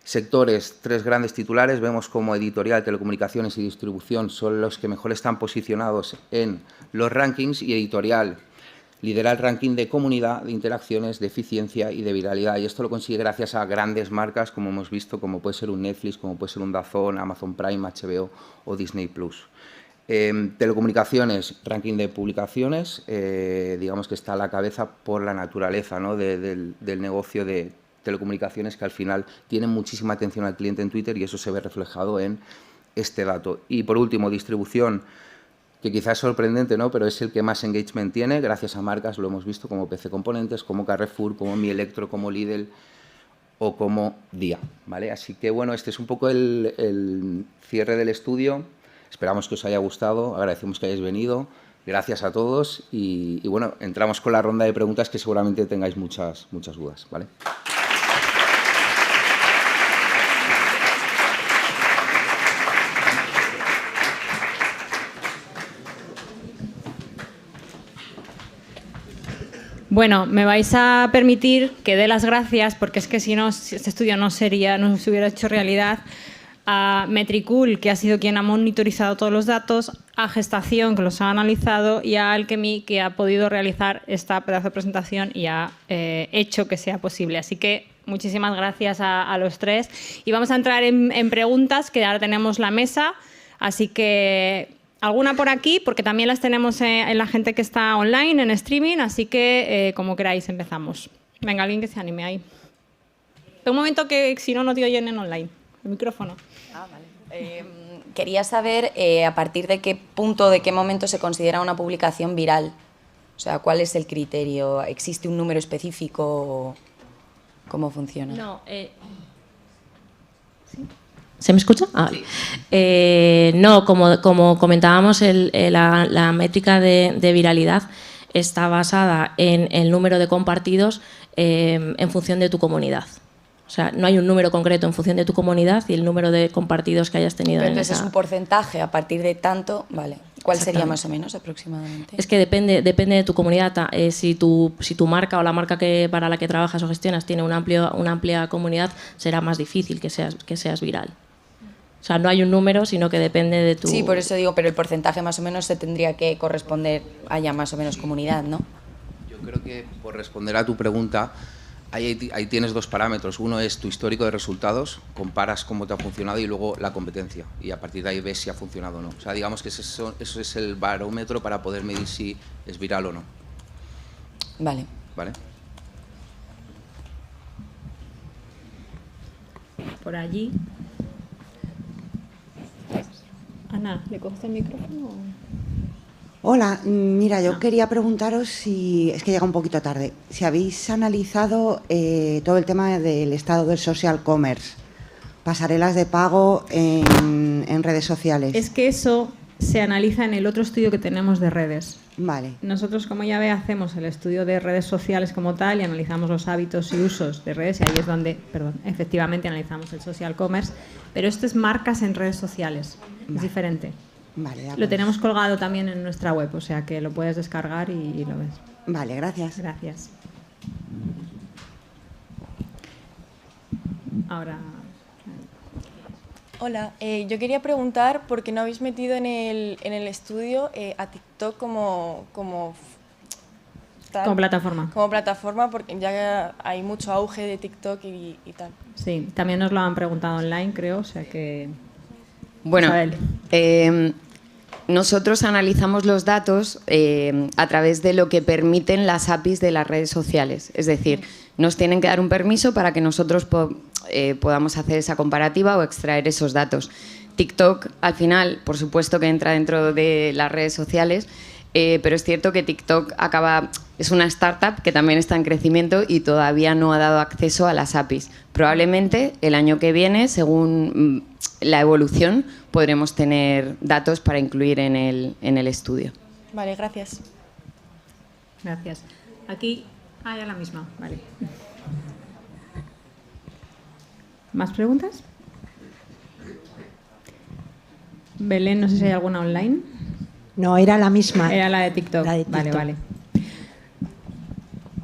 Sectores, 3 grandes titulares, vemos como editorial, telecomunicaciones y distribución son los que mejor están posicionados en los rankings y editorial lidera el ranking de comunidad, de interacciones, de eficiencia y de viralidad. Y esto lo consigue gracias a grandes marcas, como hemos visto, como puede ser un Netflix, como puede ser un DAZN, Amazon Prime, HBO o Disney+. Telecomunicaciones, ranking de publicaciones, digamos que está a la cabeza por la naturaleza, ¿no?, del negocio de telecomunicaciones, que al final tienen muchísima atención al cliente en Twitter y eso se ve reflejado en este dato. Y por último, distribución, que quizás es sorprendente, ¿no?, pero es el que más engagement tiene, gracias a marcas, lo hemos visto, como PC Componentes, como Carrefour, como Mi Electro, como Lidl o como Dia, ¿vale? Así que, bueno, este es un poco el cierre del estudio. Esperamos que os haya gustado, agradecemos que hayáis venido. Gracias a todos y bueno, entramos con la ronda de preguntas que seguramente tengáis muchas dudas, ¿vale? Bueno, me vais a permitir que dé las gracias, porque es que si no, este estudio no se hubiera hecho realidad, a Metricool, que ha sido quien ha monitorizado todos los datos, a Gestación, que los ha analizado, y a Alchemy, que ha podido realizar esta pedazo de presentación y ha hecho que sea posible. Así que muchísimas gracias a los tres. Y vamos a entrar en preguntas, que ahora tenemos la mesa, así que alguna por aquí, porque también las tenemos en la gente que está online, en streaming, así que como queráis empezamos. Venga, alguien que se anime ahí. Un momento que si no, no te oyen en online. El micrófono. Vale. Quería saber a partir de qué punto, de qué momento se considera una publicación viral. O sea, ¿cuál es el criterio? ¿Existe un número específico o cómo funciona? No, ¿sí? ¿Se me escucha? Ah, vale. No, como comentábamos, la métrica de viralidad está basada en el número de compartidos en función de tu comunidad. O sea, no hay un número concreto en función de tu comunidad y el número de compartidos que hayas tenido. Pero entonces es un porcentaje a partir de tanto, vale. ¿Cuál sería más o menos aproximadamente? Es que depende de tu comunidad. Si tu marca o la marca para la que trabajas o gestionas tiene una amplia comunidad, será más difícil que seas viral. O sea, no hay un número, sino que depende de tu... Sí, por eso digo, pero el porcentaje más o menos se tendría que corresponder a ya más o menos comunidad, ¿no? Yo creo que, por responder a tu pregunta, ahí tienes dos parámetros. Uno es tu histórico de resultados, comparas cómo te ha funcionado, y luego la competencia. Y a partir de ahí ves si ha funcionado o no. O sea, digamos que eso es el barómetro para poder medir si es viral o no. Vale. ¿Vale? Por allí. Ana, ¿le coges el micrófono? Hola, mira, yo quería preguntaros si, es que llega un poquito tarde, si habéis analizado todo el tema del estado del social commerce, pasarelas de pago en redes sociales. Es que eso se analiza en el otro estudio que tenemos de redes. Vale. Nosotros, como ya ve, hacemos el estudio de redes sociales como tal y analizamos los hábitos y usos de redes, y ahí es donde, efectivamente analizamos el social commerce, pero esto es marcas en redes sociales, es diferente. Vale, de acuerdo. Lo tenemos colgado también en nuestra web, o sea que lo puedes descargar y lo ves. Vale, gracias. Gracias. Ahora... Hola, yo quería preguntar por qué no habéis metido en el estudio a TikTok como plataforma. Como plataforma, porque ya hay mucho auge de TikTok y tal. Sí, también nos lo han preguntado online, creo, o sea que... Bueno, nosotros analizamos los datos a través de lo que permiten las APIs de las redes sociales. Es decir, nos tienen que dar un permiso para que nosotros podamos hacer esa comparativa o extraer esos datos. TikTok, al final, por supuesto que entra dentro de las redes sociales, pero es cierto que TikTok es una startup que también está en crecimiento y todavía no ha dado acceso a las APIs. Probablemente el año que viene, según la evolución, podremos tener datos para incluir en el estudio. Vale, gracias. Gracias. Aquí, ya la misma, vale. ¿Más preguntas? Belén, no sé si hay alguna online. No, era la misma. Era la de TikTok. La de TikTok. Vale.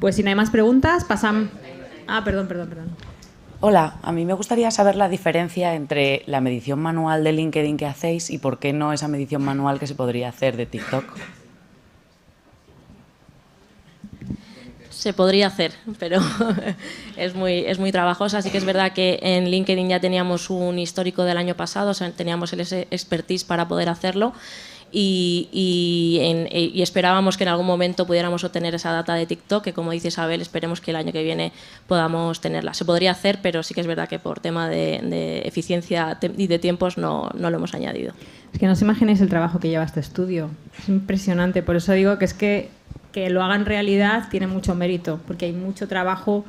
Pues si no hay más preguntas, pasamos... Perdón. Hola, a mí me gustaría saber la diferencia entre la medición manual de LinkedIn que hacéis y por qué no esa medición manual que se podría hacer de TikTok. Se podría hacer, pero es muy trabajosa. Así que es verdad que en LinkedIn ya teníamos un histórico del año pasado, o sea, teníamos el expertise para poder hacerlo y esperábamos que en algún momento pudiéramos obtener esa data de TikTok, que como dice Isabel, esperemos que el año que viene podamos tenerla. Se podría hacer, pero sí que es verdad que por tema de eficiencia y de tiempos no lo hemos añadido. Es que no os imagináis el trabajo que lleva este estudio. Es impresionante, por eso digo que lo hagan realidad tiene mucho mérito, porque hay mucho trabajo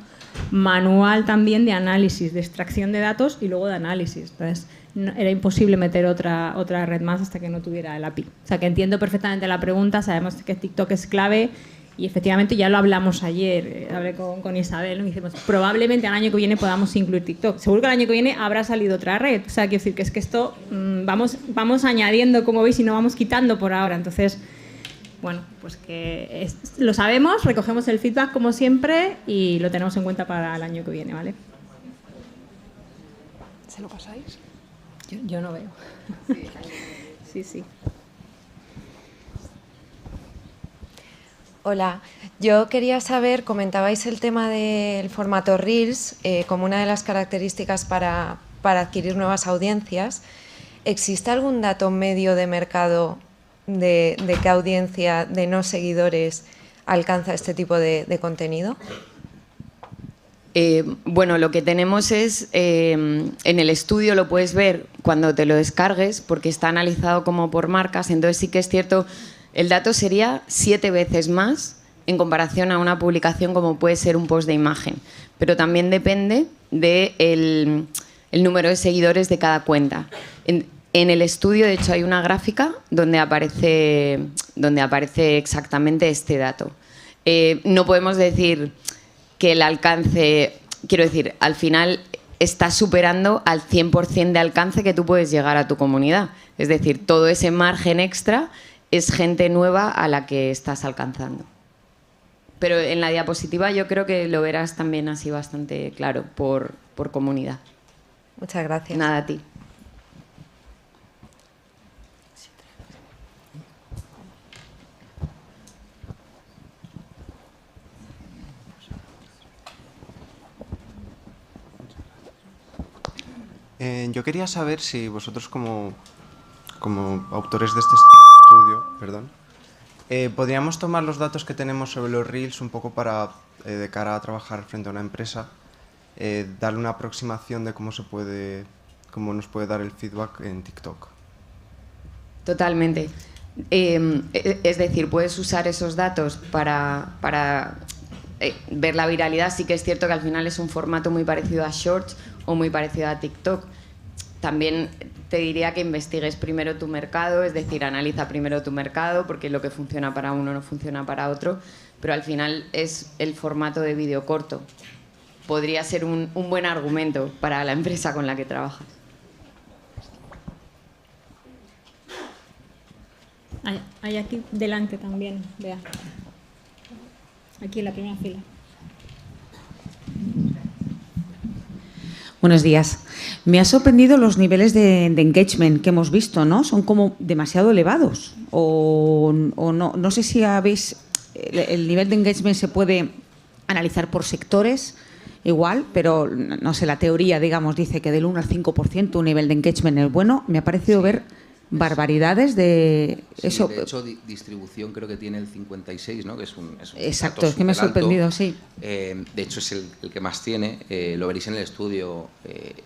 manual también de análisis, de extracción de datos y luego de análisis. Entonces, era imposible meter otra red más hasta que no tuviera el API. O sea, que entiendo perfectamente la pregunta, sabemos que TikTok es clave y efectivamente ya lo hablamos ayer, hablé con Isabel, ¿no? Y dijimos, probablemente el año que viene podamos incluir TikTok. Seguro que el año que viene habrá salido otra red. O sea, quiero decir que es que esto vamos añadiendo, como veis, y no vamos quitando por ahora. Entonces, bueno, pues que lo sabemos, recogemos el feedback como siempre y lo tenemos en cuenta para el año que viene, ¿vale? ¿Se lo pasáis? Yo no veo. Sí. Hola, yo quería saber, comentabais el tema del formato Reels como una de las características para adquirir nuevas audiencias. ¿Existe algún dato medio de mercado de qué audiencia de no seguidores alcanza este tipo de contenido? Bueno, lo que tenemos es, en el estudio lo puedes ver cuando te lo descargues, porque está analizado como por marcas, entonces sí que es cierto, el dato sería 7 veces más en comparación a una publicación como puede ser un post de imagen, pero también depende del número de seguidores de cada cuenta. En el estudio, de hecho, hay una gráfica donde aparece exactamente este dato. No podemos decir que el alcance, quiero decir, al final está superando al 100% de alcance que tú puedes llegar a tu comunidad. Es decir, todo ese margen extra es gente nueva a la que estás alcanzando. Pero en la diapositiva yo creo que lo verás también así bastante claro por comunidad. Muchas gracias. Nada, a ti. Yo quería saber si vosotros como autores de este estudio, podríamos tomar los datos que tenemos sobre los Reels un poco para, de cara a trabajar frente a una empresa, darle una aproximación de cómo nos puede dar el feedback en TikTok. Totalmente. Es decir, puedes usar esos datos para ver la viralidad. Sí que es cierto que al final es un formato muy parecido a Shorts o muy parecido a TikTok. También te diría que investigues primero tu mercado, es decir, analiza primero tu mercado, porque lo que funciona para uno no funciona para otro, pero al final es el formato de vídeo corto. Podría ser un buen argumento para la empresa con la que trabajas. Hay aquí delante también, vea. Aquí en la primera fila. Buenos días. Me ha sorprendido los niveles de engagement que hemos visto, ¿no? Son como demasiado elevados. O no sé si habéis... El nivel de engagement se puede analizar por sectores igual, pero no sé, la teoría, digamos, dice que del 1 al 5% un nivel de engagement es bueno. Me ha parecido ver barbaridades de eso. De hecho, distribución creo que tiene el 56, ¿no? Que es un exacto, dato es que me ha sorprendido, sí. De hecho, es el que más tiene. Lo veréis en el estudio.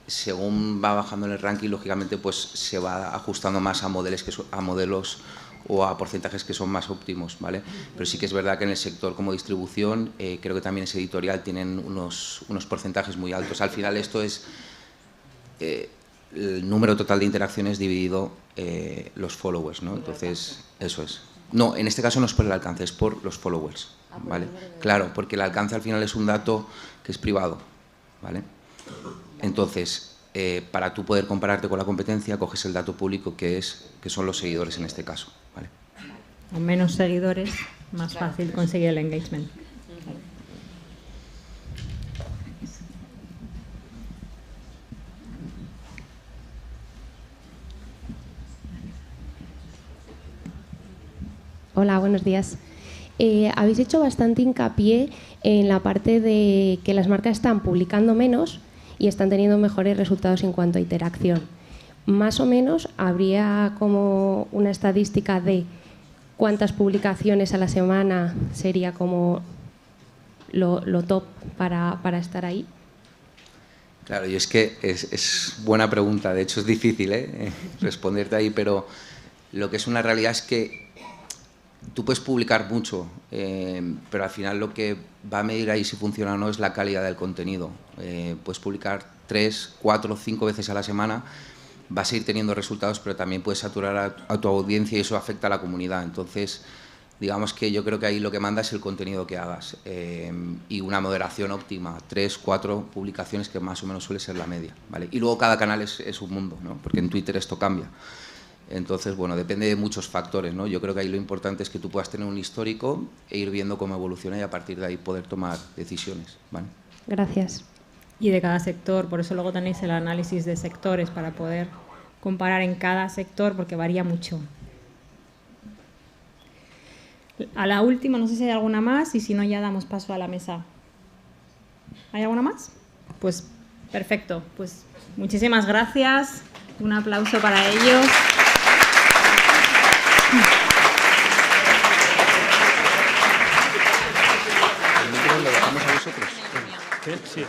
Según va bajando en el ranking, lógicamente, pues se va ajustando más a modelos o a porcentajes que son más óptimos, ¿vale? Pero sí que es verdad que en el sector como distribución, creo que también ese editorial tienen unos porcentajes muy altos. Al final esto es el número total de interacciones dividido los followers, ¿no? Entonces, eso es. No, en este caso no es por el alcance, es por los followers, ¿vale? Claro, porque el alcance al final es un dato que es privado, ¿vale? Entonces, para tú poder compararte con la competencia, coges el dato público que son los seguidores en este caso, ¿vale? Con menos seguidores, más fácil conseguir el engagement. Hola, buenos días. Habéis hecho bastante hincapié en la parte de que las marcas están publicando menos y están teniendo mejores resultados en cuanto a interacción. Más o menos, ¿habría como una estadística de cuántas publicaciones a la semana sería como lo top para estar ahí? Claro, y es que es buena pregunta. De hecho, es difícil responderte ahí, pero lo que es una realidad es que tú puedes publicar mucho, pero al final lo que va a medir ahí si funciona o no es la calidad del contenido. Puedes publicar 3, 4, 5 veces a la semana, vas a ir teniendo resultados, pero también puedes saturar a tu audiencia y eso afecta a la comunidad. Entonces, digamos que yo creo que ahí lo que manda es el contenido que hagas y una moderación óptima, 3, 4 publicaciones que más o menos suele ser la media, ¿vale? Y luego cada canal es un mundo, ¿no? Porque en Twitter esto cambia. Entonces, bueno, depende de muchos factores, ¿no? Yo creo que ahí lo importante es que tú puedas tener un histórico e ir viendo cómo evoluciona y a partir de ahí poder tomar decisiones, ¿vale? Gracias. Y de cada sector, por eso luego tenéis el análisis de sectores para poder comparar en cada sector porque varía mucho. A la última, no sé si hay alguna más y si no ya damos paso a la mesa. ¿Hay alguna más? Pues perfecto, pues muchísimas gracias, un aplauso para ellos. ¿Lo dejamos a vosotros? Sí.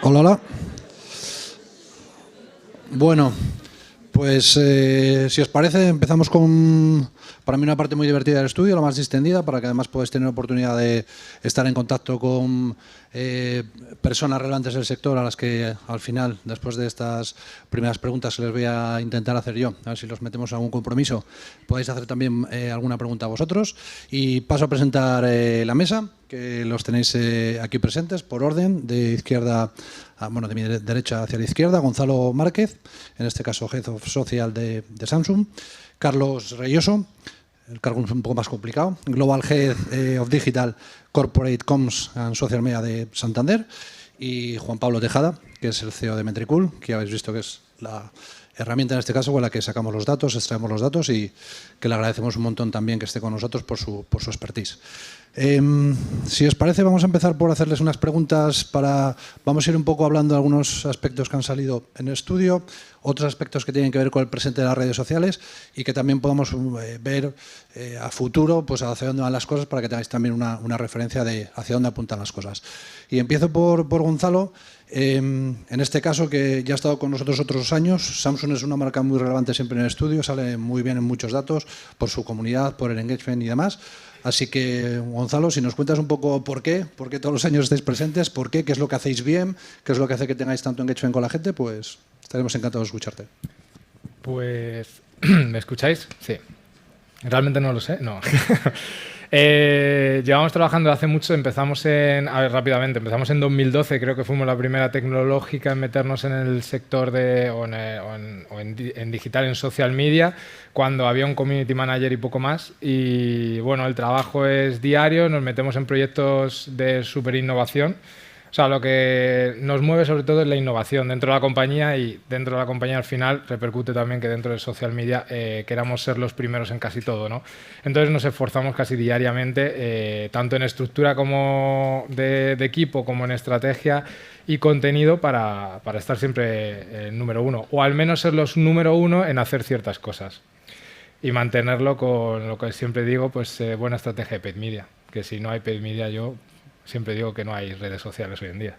Hola. Bueno, pues si os parece empezamos con, para mí, una parte muy divertida del estudio, la más distendida, para que además podáis tener oportunidad de estar en contacto con personas relevantes del sector a las que al final, después de estas primeras preguntas, les voy a intentar hacer yo, a ver si los metemos a algún compromiso. Podéis hacer también alguna pregunta a vosotros y paso a presentar la mesa, que los tenéis aquí presentes por orden, de izquierda, bueno, de mi derecha hacia la izquierda. Gonzalo Márquez, en este caso Head of Social de Samsung. Carlos Reyoso, el cargo es un poco más complicado, Global Head of Digital Corporate Comms and Social Media de Santander. Y Juan Pablo Tejada, que es el CEO de Metricool, que ya habéis visto que es la herramienta en este caso con la que sacamos los datos, extraemos los datos y que le agradecemos un montón también que esté con nosotros por su expertise. Si os parece, vamos a empezar por hacerles unas preguntas vamos a ir un poco hablando de algunos aspectos que han salido en el estudio, otros aspectos que tienen que ver con el presente de las redes sociales y que también podamos ver a futuro pues hacia dónde van las cosas, para que tengáis también una referencia de hacia dónde apuntan las cosas. Y empiezo por Gonzalo. En este caso, que ya ha estado con nosotros otros años, Samsung es una marca muy relevante siempre en el estudio, sale muy bien en muchos datos por su comunidad, por el engagement y demás. Así que, Gonzalo, si nos cuentas un poco por qué todos los años estáis presentes, qué es lo que hacéis bien, qué es lo que hace que tengáis tanto engagement con la gente, pues estaremos encantados de escucharte. Pues, ¿me escucháis? Sí. Realmente no lo sé, no. Llevamos trabajando hace mucho, empezamos en 2012, creo que fuimos la primera tecnológica en meternos en el sector en digital, en social media, cuando había un community manager y poco más. Y bueno, el trabajo es diario, nos metemos en proyectos de súper innovación. O sea, lo que nos mueve sobre todo es la innovación dentro de la compañía, y dentro de la compañía al final repercute también que dentro de social media queramos ser los primeros en casi todo, ¿no? Entonces nos esforzamos casi diariamente, tanto en estructura como de equipo, como en estrategia y contenido, para estar siempre número uno, o al menos ser los número uno en hacer ciertas cosas. Y mantenerlo con lo que siempre digo, pues buena estrategia de paid media, que si no hay paid media yo siempre digo que no hay redes sociales hoy en día.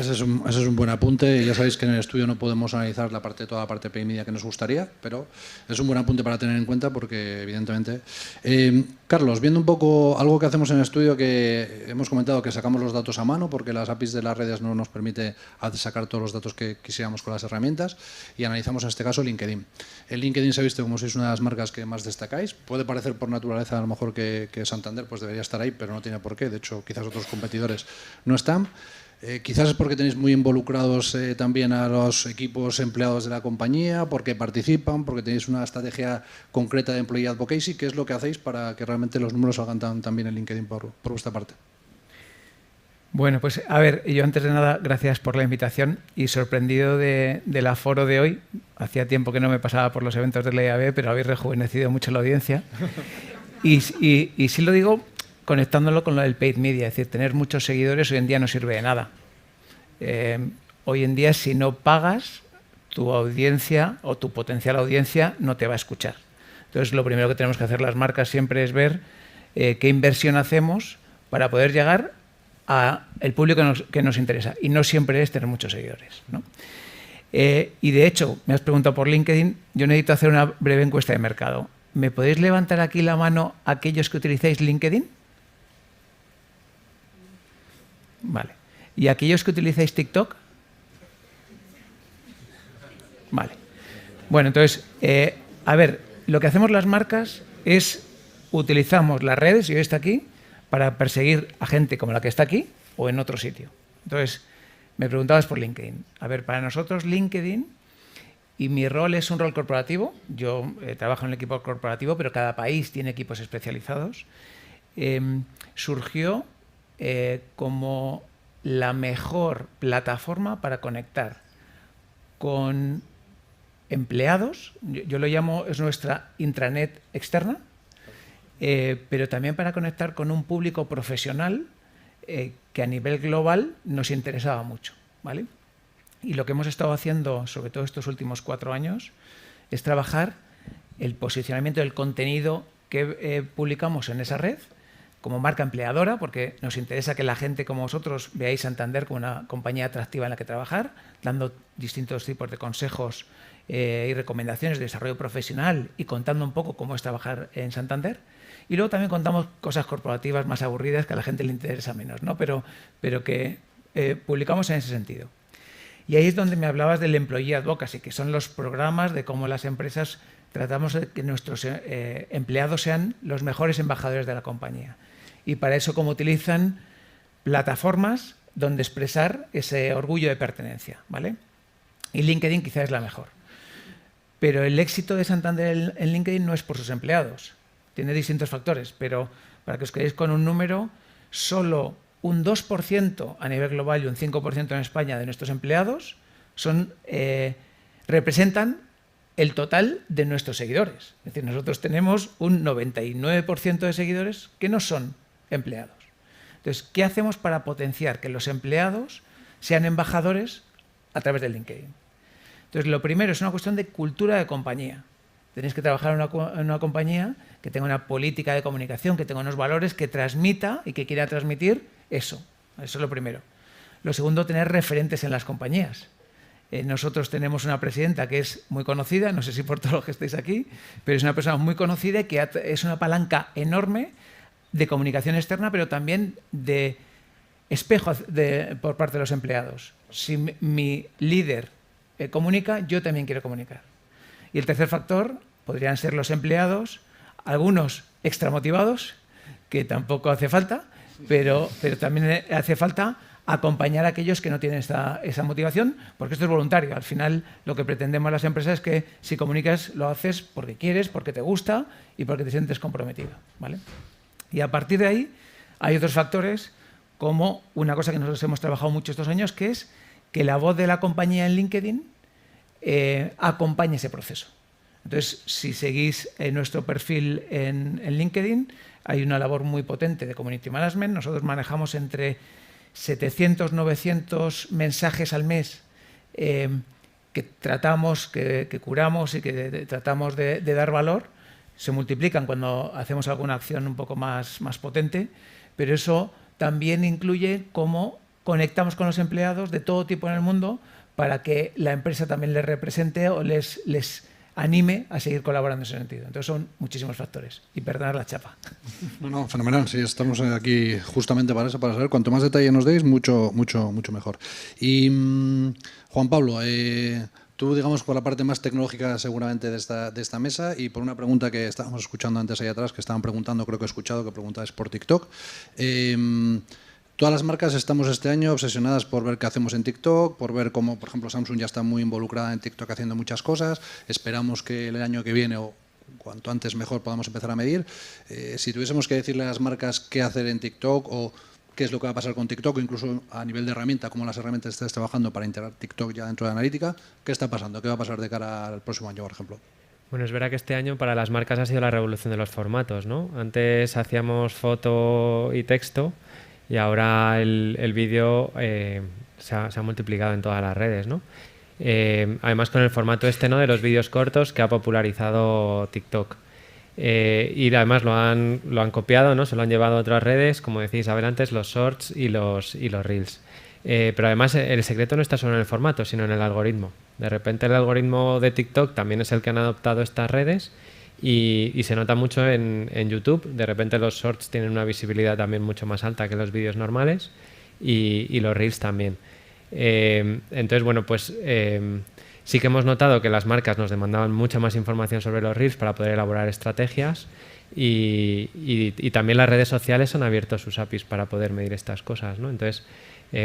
Ese es un buen apunte. Ya sabéis que en el estudio no podemos analizar toda la parte de paid media que nos gustaría, pero es un buen apunte para tener en cuenta porque, evidentemente... Carlos, viendo un poco algo que hacemos en el estudio, que hemos comentado que sacamos los datos a mano porque las APIs de las redes no nos permite sacar todos los datos que quisiéramos con las herramientas, y analizamos en este caso LinkedIn. En LinkedIn se ha visto como sois una de las marcas que más destacáis. Puede parecer por naturaleza a lo mejor que Santander pues debería estar ahí, pero no tiene por qué. De hecho, quizás otros competidores no están. Quizás es porque tenéis muy involucrados también a los equipos empleados de la compañía, porque participan, porque tenéis una estrategia concreta de employee advocacy. ¿Qué es lo que hacéis para que realmente los números salgan tan bien en LinkedIn por vuestra parte? Bueno, pues a ver, yo antes de nada, gracias por la invitación y sorprendido del aforo de hoy. Hacía tiempo que no me pasaba por los eventos de la IAB, pero habéis rejuvenecido mucho la audiencia. Y sí lo digo conectándolo con lo del paid media, es decir, tener muchos seguidores hoy en día no sirve de nada. Hoy en día, si no pagas, tu audiencia o tu potencial audiencia no te va a escuchar. Entonces, lo primero que tenemos que hacer las marcas siempre es ver qué inversión hacemos para poder llegar al público que nos interesa. Y no siempre es tener muchos seguidores, ¿no? Y de hecho, me has preguntado por LinkedIn, yo necesito hacer una breve encuesta de mercado. ¿Me podéis levantar aquí la mano aquellos que utilizáis LinkedIn? Vale. ¿Y aquellos que utilizáis TikTok? Vale. Bueno, entonces, a ver, lo que hacemos las marcas es utilizamos las redes, y hoy está aquí, para perseguir a gente como la que está aquí o en otro sitio. Entonces, me preguntabas por LinkedIn. A ver, para nosotros LinkedIn, y mi rol es un rol corporativo, yo trabajo en el equipo corporativo, pero cada país tiene equipos especializados, surgió como la mejor plataforma para conectar con empleados, yo lo llamo, es nuestra intranet externa, pero también para conectar con un público profesional que a nivel global nos interesaba mucho, ¿vale? Y lo que hemos estado haciendo, sobre todo estos últimos 4 años, es trabajar el posicionamiento del contenido que publicamos en esa red como marca empleadora, porque nos interesa que la gente como vosotros veáis Santander como una compañía atractiva en la que trabajar, dando distintos tipos de consejos y recomendaciones de desarrollo profesional y contando un poco cómo es trabajar en Santander. Y luego también contamos cosas corporativas más aburridas que a la gente le interesa menos, ¿no? Pero que publicamos en ese sentido. Y ahí es donde me hablabas del Employee Advocacy, que son los programas de cómo las empresas tratamos de que nuestros empleados sean los mejores embajadores de la compañía. Y para eso, como utilizan plataformas donde expresar ese orgullo de pertenencia, ¿vale? Y LinkedIn quizás es la mejor. Pero el éxito de Santander en LinkedIn no es por sus empleados. Tiene distintos factores, pero para que os quedéis con un número, solo un 2% a nivel global y un 5% en España de nuestros empleados representan el total de nuestros seguidores. Es decir, nosotros tenemos un 99% de seguidores que no son empleados. Entonces, ¿qué hacemos para potenciar que los empleados sean embajadores a través de LinkedIn? Entonces, lo primero es una cuestión de cultura de compañía. Tenéis que trabajar en una compañía que tenga una política de comunicación, que tenga unos valores, que transmita y que quiera transmitir eso. Eso es lo primero. Lo segundo, tener referentes en las compañías. Nosotros tenemos una presidenta que es muy conocida, no sé si por todos los que estáis aquí, pero es una persona muy conocida y que es una palanca enorme de comunicación externa, pero también de espejo por parte de los empleados. Si mi líder comunica, yo también quiero comunicar. Y el tercer factor podrían ser los empleados, algunos extramotivados, que tampoco hace falta, pero también hace falta acompañar a aquellos que no tienen esa motivación, porque esto es voluntario. Al final, lo que pretendemos las empresas es que si comunicas, lo haces porque quieres, porque te gusta y porque te sientes comprometido, ¿vale? Y a partir de ahí hay otros factores, como una cosa que nosotros hemos trabajado mucho estos años, que es que la voz de la compañía en LinkedIn acompañe ese proceso. Entonces, si seguís nuestro perfil en LinkedIn, hay una labor muy potente de Community Management. Nosotros manejamos entre 700, 900 mensajes al mes que tratamos, que curamos y que tratamos de dar valor. Se multiplican cuando hacemos alguna acción un poco más potente, pero eso también incluye cómo conectamos con los empleados de todo tipo en el mundo para que la empresa también les represente o les anime a seguir colaborando en ese sentido. Entonces son muchísimos factores. Y perdonad la chapa. No, fenomenal. Sí, estamos aquí justamente para eso, para saber. Cuanto más detalle nos deis, mucho mejor. Y Juan Pablo, tú, digamos, por la parte más tecnológica seguramente de esta mesa y por una pregunta que estábamos escuchando antes ahí atrás, que estaban preguntando, creo que he escuchado que preguntabas por TikTok. Todas las marcas estamos este año obsesionadas por ver qué hacemos en TikTok, por ver cómo, por ejemplo, Samsung ya está muy involucrada en TikTok haciendo muchas cosas. Esperamos que el año que viene o cuanto antes mejor podamos empezar a medir. Si tuviésemos que decirle a las marcas qué hacer en TikTok o qué es lo que va a pasar con TikTok, incluso a nivel de herramienta, cómo las herramientas estás trabajando para integrar TikTok ya dentro de analítica. ¿Qué está pasando? ¿Qué va a pasar de cara al próximo año, por ejemplo? Bueno, es verdad que este año para las marcas ha sido la revolución de los formatos, ¿no? Antes hacíamos foto y texto y ahora el vídeo se ha multiplicado en todas las redes, ¿no? Además con el formato ¿no? de los vídeos cortos que ha popularizado TikTok. Y además lo han copiado, ¿no? Se lo han llevado a otras redes, como decía Isabel antes, los shorts y los reels. Pero además el secreto no está solo en el formato, sino en el algoritmo. De repente el algoritmo de TikTok también es el que han adoptado estas redes y se nota mucho en YouTube. De repente los shorts tienen una visibilidad también mucho más alta que los vídeos normales y los reels también. Entonces, bueno, pues sí que hemos notado que las marcas nos demandaban mucha más información sobre los reels para poder elaborar estrategias y también las redes sociales han abierto sus APIs para poder medir estas cosas, ¿no? Entonces,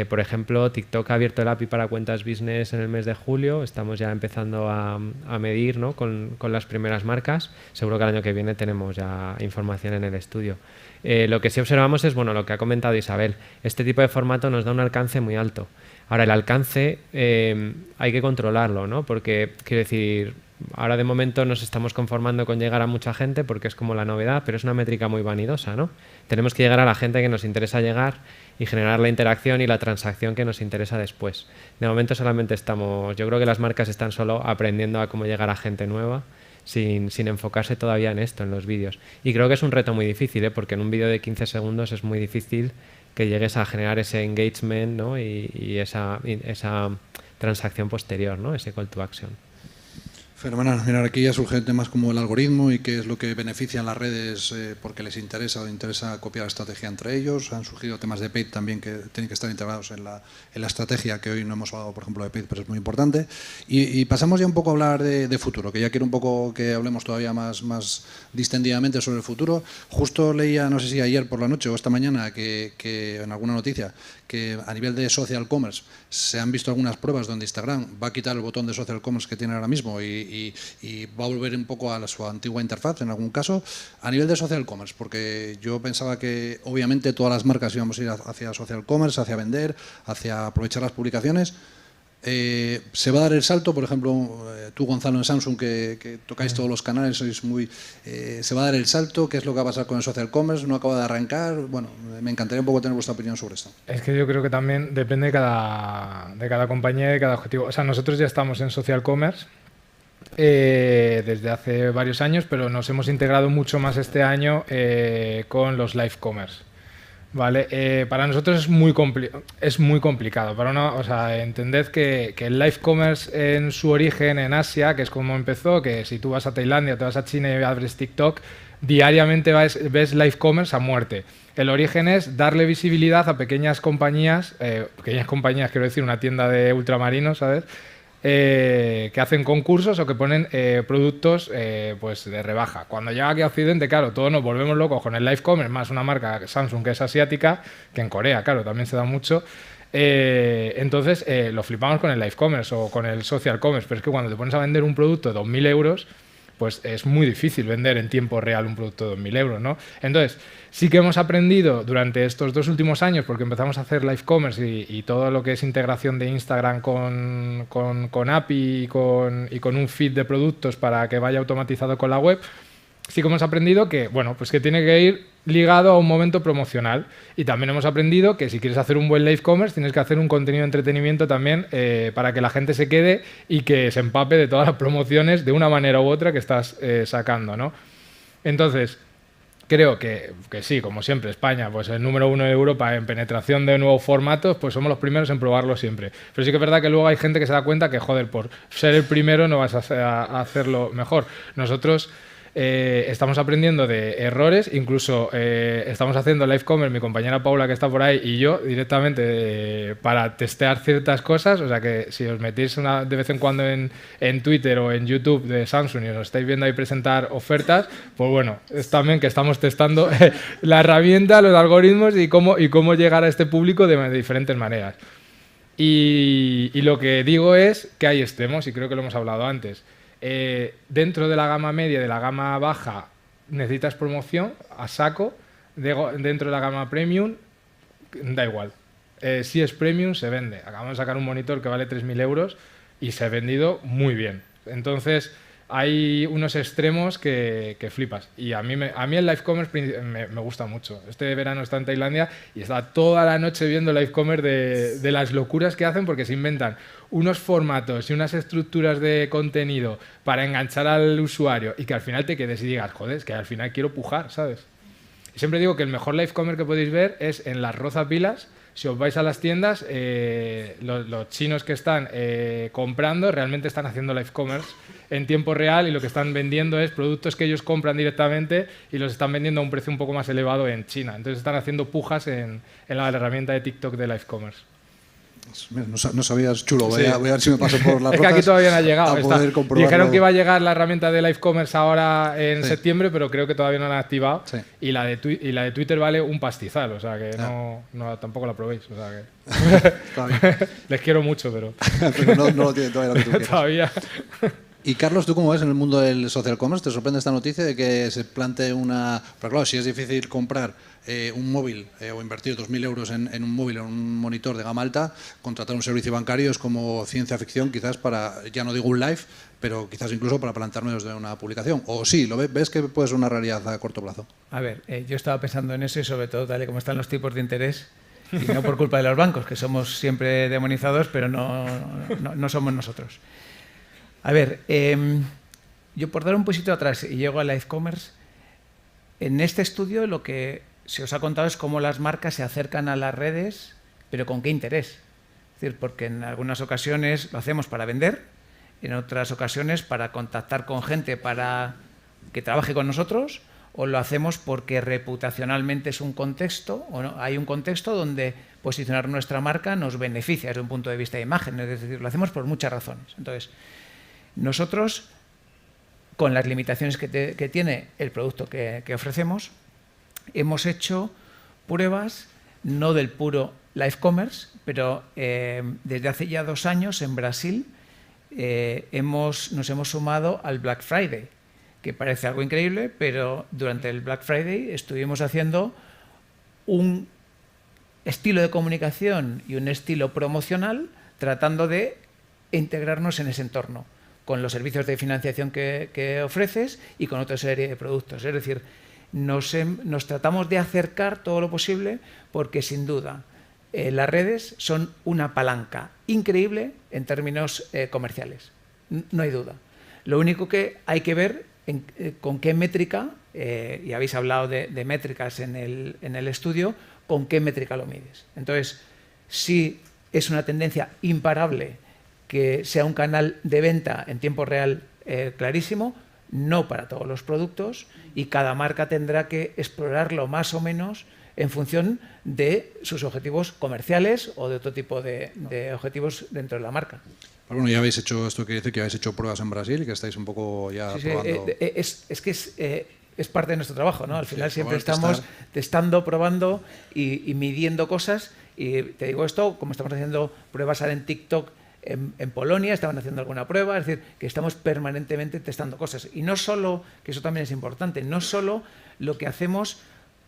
por ejemplo, TikTok ha abierto el API para cuentas business en el mes de julio. Estamos ya empezando a medir, ¿no? con las primeras marcas. Seguro que el año que viene tenemos ya información en el estudio. Lo que sí observamos es, bueno, lo que ha comentado Isabel. Este tipo de formato nos da un alcance muy alto. Ahora, el alcance hay que controlarlo, ¿no? Porque, quiero decir, ahora de momento nos estamos conformando con llegar a mucha gente porque es como la novedad, pero es una métrica muy vanidosa, ¿no? Tenemos que llegar a la gente que nos interesa llegar y generar la interacción y la transacción que nos interesa después. De momento solamente yo creo que las marcas están solo aprendiendo a cómo llegar a gente nueva sin enfocarse todavía en esto, en los vídeos. Y creo que es un reto muy difícil, porque en un vídeo de 15 segundos es muy difícil que llegues a generar ese engagement, ¿no? y esa transacción posterior, ¿no? Ese call to action. Fenomenal. Mirar, aquí ya surgen temas como el algoritmo y qué es lo que benefician las redes porque les interesa copiar la estrategia entre ellos. Han surgido temas de paid también que tienen que estar integrados en la estrategia, que hoy no hemos hablado, por ejemplo, de paid, pero es muy importante. Y pasamos ya un poco a hablar de futuro, que ya quiero un poco que hablemos todavía más distendidamente sobre el futuro. Justo leía, no sé si ayer por la noche o esta mañana, que en alguna noticia, que a nivel de social commerce se han visto algunas pruebas donde Instagram va a quitar el botón de social commerce que tiene ahora mismo y va a volver un poco a su antigua interfaz en algún caso. A nivel de social commerce, porque yo pensaba que obviamente todas las marcas íbamos a ir hacia social commerce, hacia vender, hacia aprovechar las publicaciones. Se va a dar el salto, por ejemplo, tú, Gonzalo, en Samsung, que tocáis todos los canales, sois muy... ¿se va a dar el salto? ¿Qué es lo que va a pasar con el social commerce? ¿No acaba de arrancar? Bueno, me encantaría un poco tener vuestra opinión sobre esto. Es que yo creo que también depende de cada compañía y de cada objetivo. O sea, nosotros ya estamos en social commerce desde hace varios años, pero nos hemos integrado mucho más este año con los live commerce. Vale, para nosotros es muy complicado. O sea, entended que el live commerce en su origen en Asia, que es como empezó, que si tú vas a Tailandia, te vas a China y abres TikTok, diariamente ves live commerce a muerte. El origen es darle visibilidad a pequeñas compañías, quiero decir, una tienda de ultramarinos, ¿sabes? Que hacen concursos o que ponen productos pues de rebaja. Cuando llega aquí a Occidente, claro, todos nos volvemos locos con el live commerce, más una marca Samsung que es asiática, que en Corea, claro, también se da mucho. Entonces lo flipamos con el live commerce o con el social commerce, pero es que cuando te pones a vender un producto de 2.000 euros, pues es muy difícil vender en tiempo real un producto de 2.000 euros, ¿no? Entonces, sí que hemos aprendido durante estos 2 últimos años, porque empezamos a hacer live commerce y todo lo que es integración de Instagram con API y con un feed de productos para que vaya automatizado con la web, sí que hemos aprendido que, bueno, pues que tiene que ir ligado a un momento promocional. Y también hemos aprendido que si quieres hacer un buen live commerce tienes que hacer un contenido de entretenimiento también para que la gente se quede y que se empape de todas las promociones de una manera u otra que estás sacando, ¿no? Entonces, creo que sí, como siempre, España, pues el número 1 de Europa en penetración de nuevos formatos, pues somos los primeros en probarlo siempre. Pero sí que es verdad que luego hay gente que se da cuenta que, joder, por ser el primero no vas a hacerlo mejor. Nosotros estamos aprendiendo de errores, incluso estamos haciendo live commerce, mi compañera Paula, que está por ahí, y yo directamente para testear ciertas cosas. O sea que si os metéis de vez en cuando en Twitter o en YouTube de Samsung y os estáis viendo ahí presentar ofertas, pues bueno, es también que estamos testando la herramienta, los algoritmos y cómo llegar a este público de diferentes maneras. Y lo que digo es que ahí estemos, y creo que lo hemos hablado antes. Dentro de la gama media, de la gama baja, necesitas promoción a saco. Dentro de la gama premium, da igual. Si es premium, se vende. Acabamos de sacar un monitor que vale 3.000 euros y se ha vendido muy bien. Entonces, hay unos extremos que flipas. Y a mí el live commerce me gusta mucho. Este verano está en Tailandia y está toda la noche viendo live commerce de las locuras que hacen, porque se inventan unos formatos y unas estructuras de contenido para enganchar al usuario y que al final te quedes y digas, joder, es que al final quiero pujar, ¿sabes? Y siempre digo que el mejor live commerce que podéis ver es en las Rozas Vilas. Si os vais a las tiendas, los chinos que están comprando realmente están haciendo live commerce en tiempo real, y lo que están vendiendo es productos que ellos compran directamente y los están vendiendo a un precio un poco más elevado en China. Entonces están haciendo pujas en la herramienta de TikTok de live commerce. Mira, no sabías, chulo. Voy Sí. a ver si me paso por las Es que aquí todavía no ha llegado. a poder comprobarlo. Dijeron que iba a llegar la herramienta de live commerce ahora en Sí. septiembre, pero creo que todavía no la han activado. Sí. Y la de Twitter vale un pastizal, o sea que Ya. no tampoco la probéis. O sea Está bien. que les quiero mucho, pero, Pero no lo tiene todavía lo que tú quieres. todavía. Y Carlos, ¿tú cómo ves en el mundo del social commerce? ¿Te sorprende esta noticia de que se plantee una... Pero claro, si es difícil comprar un móvil o invertir 2.000 euros en un móvil o en un monitor de gama alta, contratar un servicio bancario es como ciencia ficción, quizás para, ya no digo un live, pero quizás incluso para plantearnos de una publicación. O sí, ¿lo ves que puede ser una realidad a corto plazo? A ver, yo estaba pensando en eso y sobre todo tal y como están los tipos de interés, y no por culpa de los bancos, que somos siempre demonizados, pero no somos nosotros. A ver, yo por dar un poquito atrás y llego a live commerce, en este estudio lo que se os ha contado es cómo las marcas se acercan a las redes, pero con qué interés. Es decir, porque en algunas ocasiones lo hacemos para vender, en otras ocasiones para contactar con gente para que trabaje con nosotros, o lo hacemos porque reputacionalmente es un contexto, o no, hay un contexto donde posicionar nuestra marca nos beneficia desde un punto de vista de imagen. Es decir, lo hacemos por muchas razones. Entonces, nosotros, con las limitaciones que tiene el producto que ofrecemos, hemos hecho pruebas, no del puro live commerce, pero desde hace ya 2 años en Brasil nos hemos sumado al Black Friday, que parece algo increíble, pero durante el Black Friday estuvimos haciendo un estilo de comunicación y un estilo promocional tratando de integrarnos en ese entorno, con los servicios de financiación que ofreces y con otra serie de productos. Es decir, nos tratamos de acercar todo lo posible porque, sin duda, las redes son una palanca increíble en términos comerciales. No hay duda. Lo único que hay que ver con qué métrica, y habéis hablado de métricas en el estudio, con qué métrica lo mides. Entonces, si es una tendencia imparable que sea un canal de venta en tiempo real clarísimo, no para todos los productos, y cada marca tendrá que explorarlo más o menos en función de sus objetivos comerciales o de otro tipo de objetivos dentro de la marca. Pero bueno, ya habéis hecho, esto quiere decir que habéis hecho pruebas en Brasil y que estáis un poco ya probando. Es parte de nuestro trabajo, ¿no? Al final siempre probar, estamos testando, probando y midiendo cosas. Y te digo esto, como estamos haciendo pruebas ahora en TikTok en Polonia, estaban haciendo alguna prueba, es decir, que estamos permanentemente testando cosas. Y no solo, que eso también es importante, no solo lo que hacemos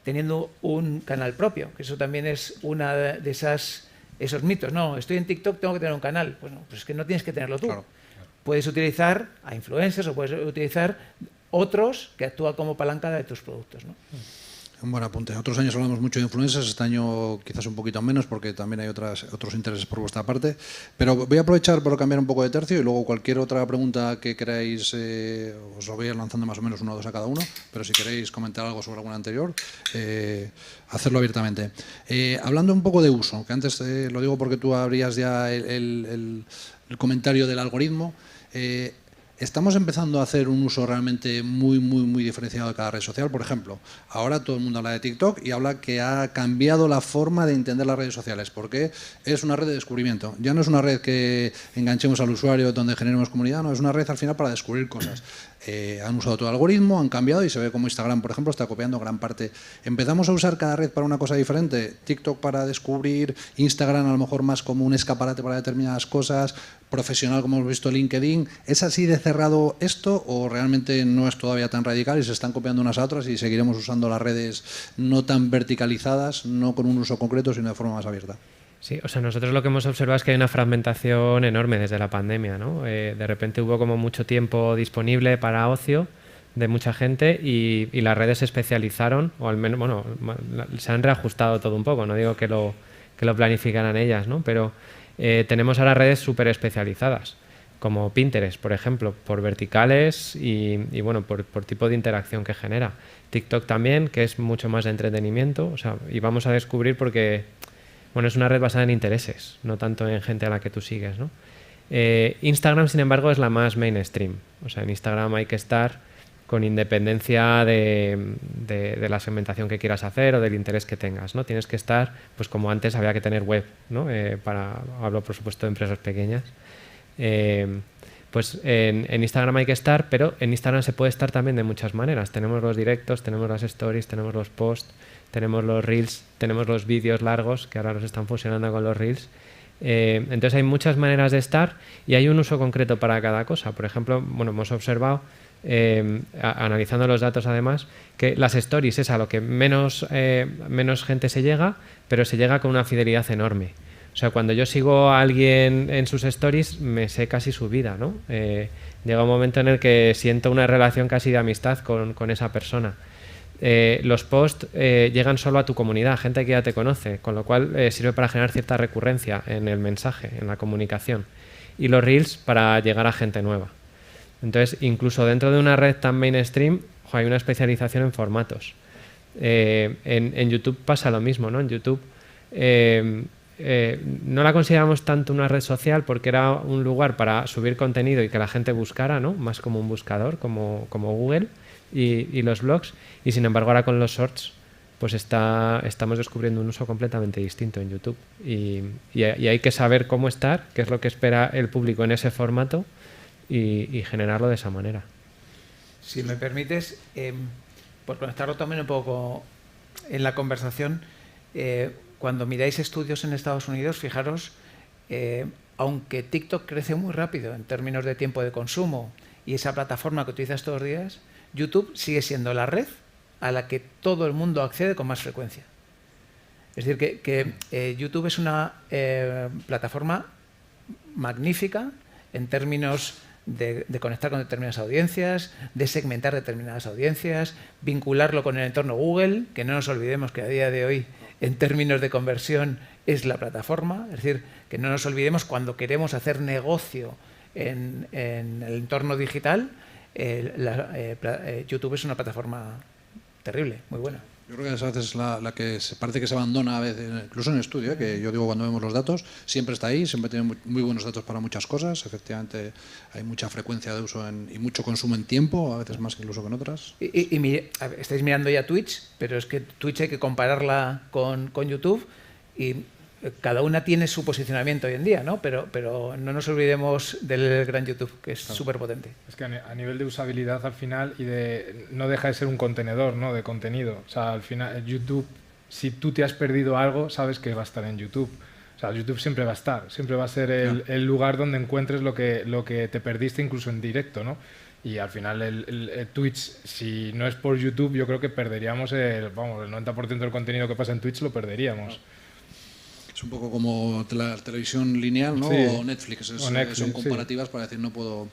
teniendo un canal propio, que eso también es una de esos mitos. No, estoy en TikTok, tengo que tener un canal. Bueno, pues es que no tienes que tenerlo tú. Claro. Puedes utilizar a influencers o puedes utilizar otros que actúan como palanca de tus productos, ¿no? Un buen apunte. Otros años hablamos mucho de influencers, este año quizás un poquito menos porque también hay otros intereses por vuestra parte. Pero voy a aprovechar para cambiar un poco de tercio y luego cualquier otra pregunta que queráis, os lo voy a ir lanzando más o menos 1 o 2 a cada uno, pero si queréis comentar algo sobre alguna anterior, hacerlo abiertamente. Hablando un poco de uso, que antes lo digo porque tú abrías ya el comentario del algoritmo, estamos empezando a hacer un uso realmente muy diferenciado de cada red social. Por ejemplo, ahora todo el mundo habla de TikTok y habla que ha cambiado la forma de entender las redes sociales, porque es una red de descubrimiento. Ya no es una red que enganchemos al usuario donde generemos comunidad, no, es una red al final para descubrir cosas. han usado todo el algoritmo, han cambiado y se ve como Instagram, por ejemplo, está copiando gran parte. ¿Empezamos a usar cada red para una cosa diferente? TikTok para descubrir, Instagram a lo mejor más como un escaparate para determinadas cosas, profesional como hemos visto LinkedIn. ¿Es así de cerrado esto o realmente no es todavía tan radical y se están copiando unas a otras y seguiremos usando las redes no tan verticalizadas, no con un uso concreto, sino de forma más abierta? Sí, o sea, nosotros lo que hemos observado es que hay una fragmentación enorme desde la pandemia, ¿no? De repente hubo como mucho tiempo disponible para ocio de mucha gente y las redes se especializaron, o al menos, bueno, se han reajustado todo un poco, no digo que lo planificaran ellas, ¿no? Pero tenemos ahora redes súper especializadas, como Pinterest, por ejemplo, por verticales y bueno, por tipo de interacción que genera. TikTok también, que es mucho más de entretenimiento, o sea, y vamos a descubrir porque... Bueno, es una red basada en intereses, no tanto en gente a la que tú sigues, ¿no? Instagram, sin embargo, es la más mainstream. O sea, en Instagram hay que estar con independencia de la segmentación que quieras hacer o del interés que tengas, ¿no? Tienes que estar, pues como antes había que tener web, ¿no? Hablo, por supuesto, de empresas pequeñas. Pues en Instagram hay que estar, pero en Instagram se puede estar también de muchas maneras. Tenemos los directos, tenemos las stories, tenemos los posts, tenemos los reels, tenemos los vídeos largos, que ahora los están fusionando con los reels. Entonces hay muchas maneras de estar y hay un uso concreto para cada cosa. Por ejemplo, bueno, hemos observado, analizando los datos además, que las stories es a lo que menos gente se llega, pero se llega con una fidelidad enorme. O sea, cuando yo sigo a alguien en sus stories, me sé casi su vida, ¿no? Llega un momento en el que siento una relación casi de amistad con esa persona. Los posts llegan solo a tu comunidad, gente que ya te conoce, con lo cual sirve para generar cierta recurrencia en el mensaje, en la comunicación. Y los reels para llegar a gente nueva. Entonces, incluso dentro de una red tan mainstream, hay una especialización en formatos. En YouTube pasa lo mismo, ¿no? En YouTube no la consideramos tanto una red social porque era un lugar para subir contenido y que la gente buscara, ¿no? Más como un buscador, como Google y los blogs, y sin embargo ahora con los shorts pues estamos descubriendo un uso completamente distinto en YouTube y hay que saber cómo estar, qué es lo que espera el público en ese formato y generarlo de esa manera. Si me permites, por conectarlo también un poco en la conversación, cuando miráis estudios en Estados Unidos, fijaros, aunque TikTok crece muy rápido en términos de tiempo de consumo y esa plataforma que utilizas todos los días, YouTube sigue siendo la red a la que todo el mundo accede con más frecuencia. Es decir, que YouTube es una plataforma magnífica en términos de conectar con determinadas audiencias, de segmentar determinadas audiencias, vincularlo con el entorno Google, que no nos olvidemos que a día de hoy, en términos de conversión, es la plataforma. Es decir, que no nos olvidemos cuando queremos hacer negocio en el entorno digital, YouTube es una plataforma terrible, muy buena. Yo creo que esa es la que parece que se abandona a veces, incluso en el estudio, que yo digo cuando vemos los datos, siempre está ahí, siempre tiene muy buenos datos para muchas cosas, efectivamente hay mucha frecuencia de uso y mucho consumo en tiempo, a veces más incluso que en otras. Estáis mirando ya Twitch, pero es que Twitch hay que compararla con YouTube y cada una tiene su posicionamiento hoy en día, ¿no? Pero no nos olvidemos del gran YouTube, que es súper potente. Es que a nivel de usabilidad al final no deja de ser un contenedor, ¿no? De contenido. O sea, al final YouTube, si tú te has perdido algo, sabes que va a estar en YouTube. O sea, YouTube siempre va a estar, siempre va a ser el lugar donde encuentres lo que te perdiste incluso en directo, ¿no? Y al final el Twitch, si no es por YouTube, yo creo que perderíamos el 90% del contenido que pasa en Twitch lo perderíamos. Es un poco como la televisión lineal, ¿no? Sí. O Netflix, son comparativas para decir no puedo...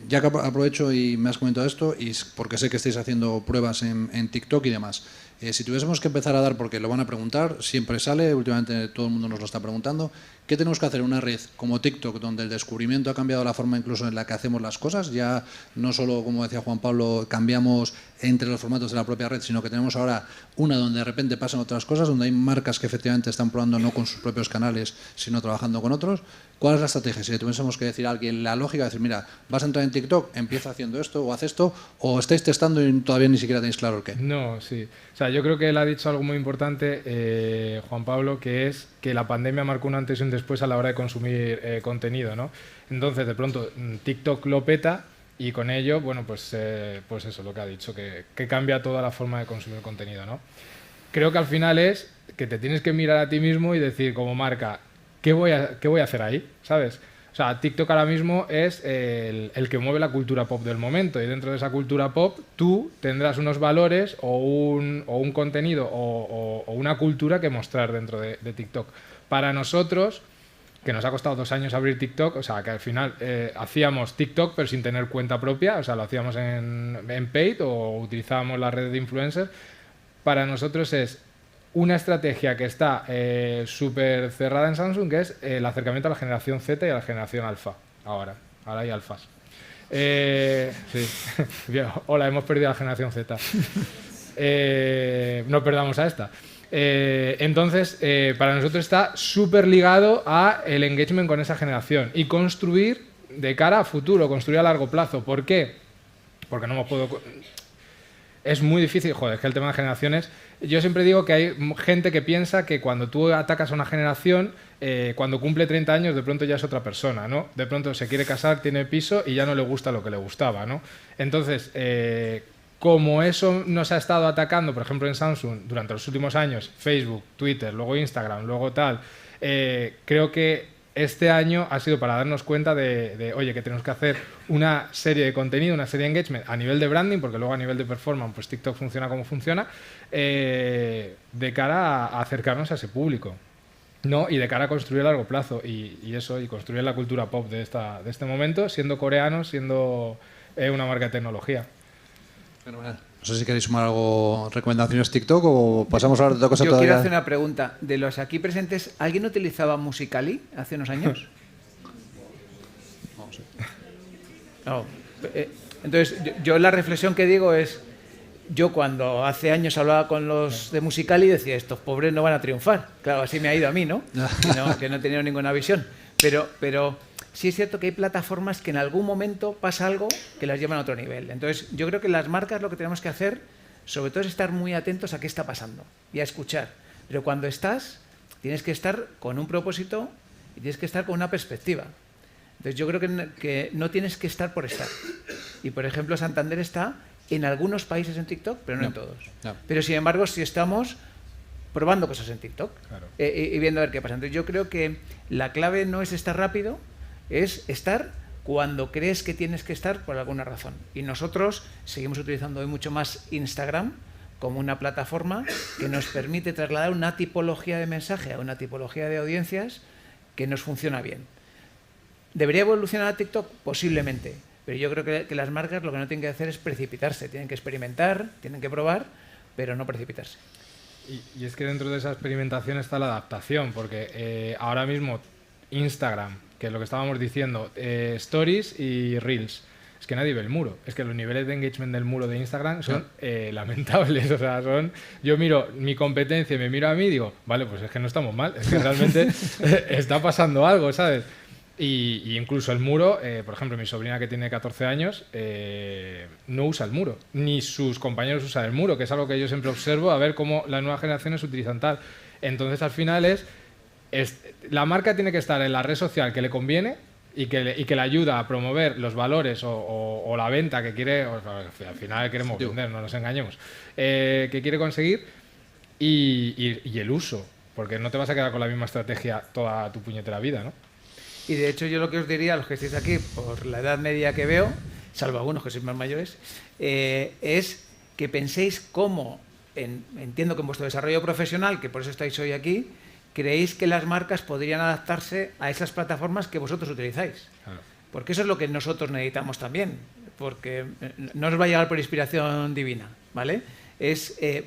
ya que aprovecho y me has comentado esto, y porque sé que estáis haciendo pruebas en TikTok y demás, si tuviésemos que empezar a dar, porque lo van a preguntar, siempre sale, últimamente todo el mundo nos lo está preguntando, ¿qué tenemos que hacer en una red como TikTok, donde el descubrimiento ha cambiado la forma incluso en la que hacemos las cosas? Ya no solo, como decía Juan Pablo, cambiamos entre los formatos de la propia red, sino que tenemos ahora una donde de repente pasan otras cosas, donde hay marcas que efectivamente están probando no con sus propios canales, sino trabajando con otros. ¿Cuál es la estrategia? Si tuviésemos que decir a alguien la lógica, decir, mira, vas a entrar en TikTok, empieza haciendo esto o haz esto, o estáis testando y todavía ni siquiera tenéis claro el qué. No, sí. O sea, yo creo que él ha dicho algo muy importante, Juan Pablo, que es que la pandemia marcó un antes y un después a la hora de consumir contenido, ¿no? Entonces, de pronto, TikTok lo peta y con ello, bueno, pues eso, lo que ha dicho, que cambia toda la forma de consumir contenido, ¿no? Creo que al final es que te tienes que mirar a ti mismo y decir como marca, ¿qué voy a hacer ahí? ¿Sabes? O sea, TikTok ahora mismo es el que mueve la cultura pop del momento, y dentro de esa cultura pop tú tendrás unos valores o un contenido o una cultura que mostrar dentro de TikTok. Para nosotros, que nos ha costado 2 años abrir TikTok, o sea, que al final hacíamos TikTok pero sin tener cuenta propia, o sea, lo hacíamos en paid o utilizábamos la red de influencers. Para nosotros es una estrategia que está súper cerrada en Samsung, que es el acercamiento a la generación Z y a la generación alfa. Ahora hay alfas. Sí. Hola, hemos perdido a la generación Z. No perdamos a esta. Entonces, para nosotros está súper ligado a el engagement con esa generación y construir de cara a futuro, construir a largo plazo. ¿Por qué? Porque no me puedo... Es muy difícil, joder, es que el tema de generaciones... Yo siempre digo que hay gente que piensa que cuando tú atacas a una generación, cuando cumple 30 años de pronto ya es otra persona, ¿no? De pronto se quiere casar, tiene piso y ya no le gusta lo que le gustaba, ¿no? Entonces... como eso nos ha estado atacando, por ejemplo, en Samsung durante los últimos años, Facebook, Twitter, luego Instagram, luego tal, creo que este año ha sido para darnos cuenta de oye, que tenemos que hacer una serie de contenido, una serie de engagement a nivel de branding, porque luego a nivel de performance, pues TikTok funciona como funciona, de cara a acercarnos a ese público, ¿no? Y de cara a construir a largo plazo, y eso, y construir la cultura pop de este momento, siendo coreanos, siendo una marca de tecnología. Fenomenal. No sé si queréis sumar algo, recomendaciones TikTok o pasamos a hablar de otra cosa Yo todavía. Quiero hacer una pregunta. De los aquí presentes, ¿alguien utilizaba Musical.ly hace unos años? No sé. No. Entonces, yo la reflexión que digo es, yo cuando hace años hablaba con los de Musical.ly decía, estos pobres no van a triunfar. Claro, así me ha ido a mí, ¿no? Que no he tenido ninguna visión. Pero sí es cierto que hay plataformas que en algún momento pasa algo que las llevan a otro nivel. Entonces, yo creo que las marcas lo que tenemos que hacer, sobre todo, es estar muy atentos a qué está pasando y a escuchar. Pero cuando estás, tienes que estar con un propósito y tienes que estar con una perspectiva. Entonces, yo creo que no tienes que estar por estar. Y, por ejemplo, Santander está en algunos países en TikTok, pero no en todos. No. Pero, sin embargo, sí estamos probando cosas en TikTok, claro, y viendo a ver qué pasa. Entonces, yo creo que la clave no es estar rápido, es estar cuando crees que tienes que estar por alguna razón. Y nosotros seguimos utilizando hoy mucho más Instagram como una plataforma que nos permite trasladar una tipología de mensaje a una tipología de audiencias que nos funciona bien. ¿Debería evolucionar a TikTok? Posiblemente. Pero yo creo que las marcas lo que no tienen que hacer es precipitarse. Tienen que experimentar, tienen que probar, pero no precipitarse. Y es que dentro de esa experimentación está la adaptación, porque ahora mismo Instagram, que es lo que estábamos diciendo, Stories y Reels, es que nadie ve el muro. Es que los niveles de engagement del muro de Instagram son lamentables. O sea, yo miro mi competencia y me miro a mí y digo, vale, pues es que no estamos mal, es que realmente está pasando algo, ¿sabes? Y incluso el muro, por ejemplo, mi sobrina que tiene 14 años no usa el muro, ni sus compañeros usan el muro, que es algo que yo siempre observo, a ver cómo las nuevas generaciones utilizan tal. Entonces, al final la marca tiene que estar en la red social que le conviene y que le ayuda a promover los valores o la venta que quiere, al final queremos vender, no nos engañemos, que quiere conseguir, y el uso, porque no te vas a quedar con la misma estrategia toda tu puñetera vida, ¿no? Y de hecho yo lo que os diría a los que estéis aquí, por la edad media que veo, salvo algunos que sois más mayores, es que penséis cómo, entiendo que en vuestro desarrollo profesional, que por eso estáis hoy aquí, creéis que las marcas podrían adaptarse a esas plataformas que vosotros utilizáis. Claro. Porque eso es lo que nosotros necesitamos también, porque no os va a llegar por inspiración divina, ¿vale?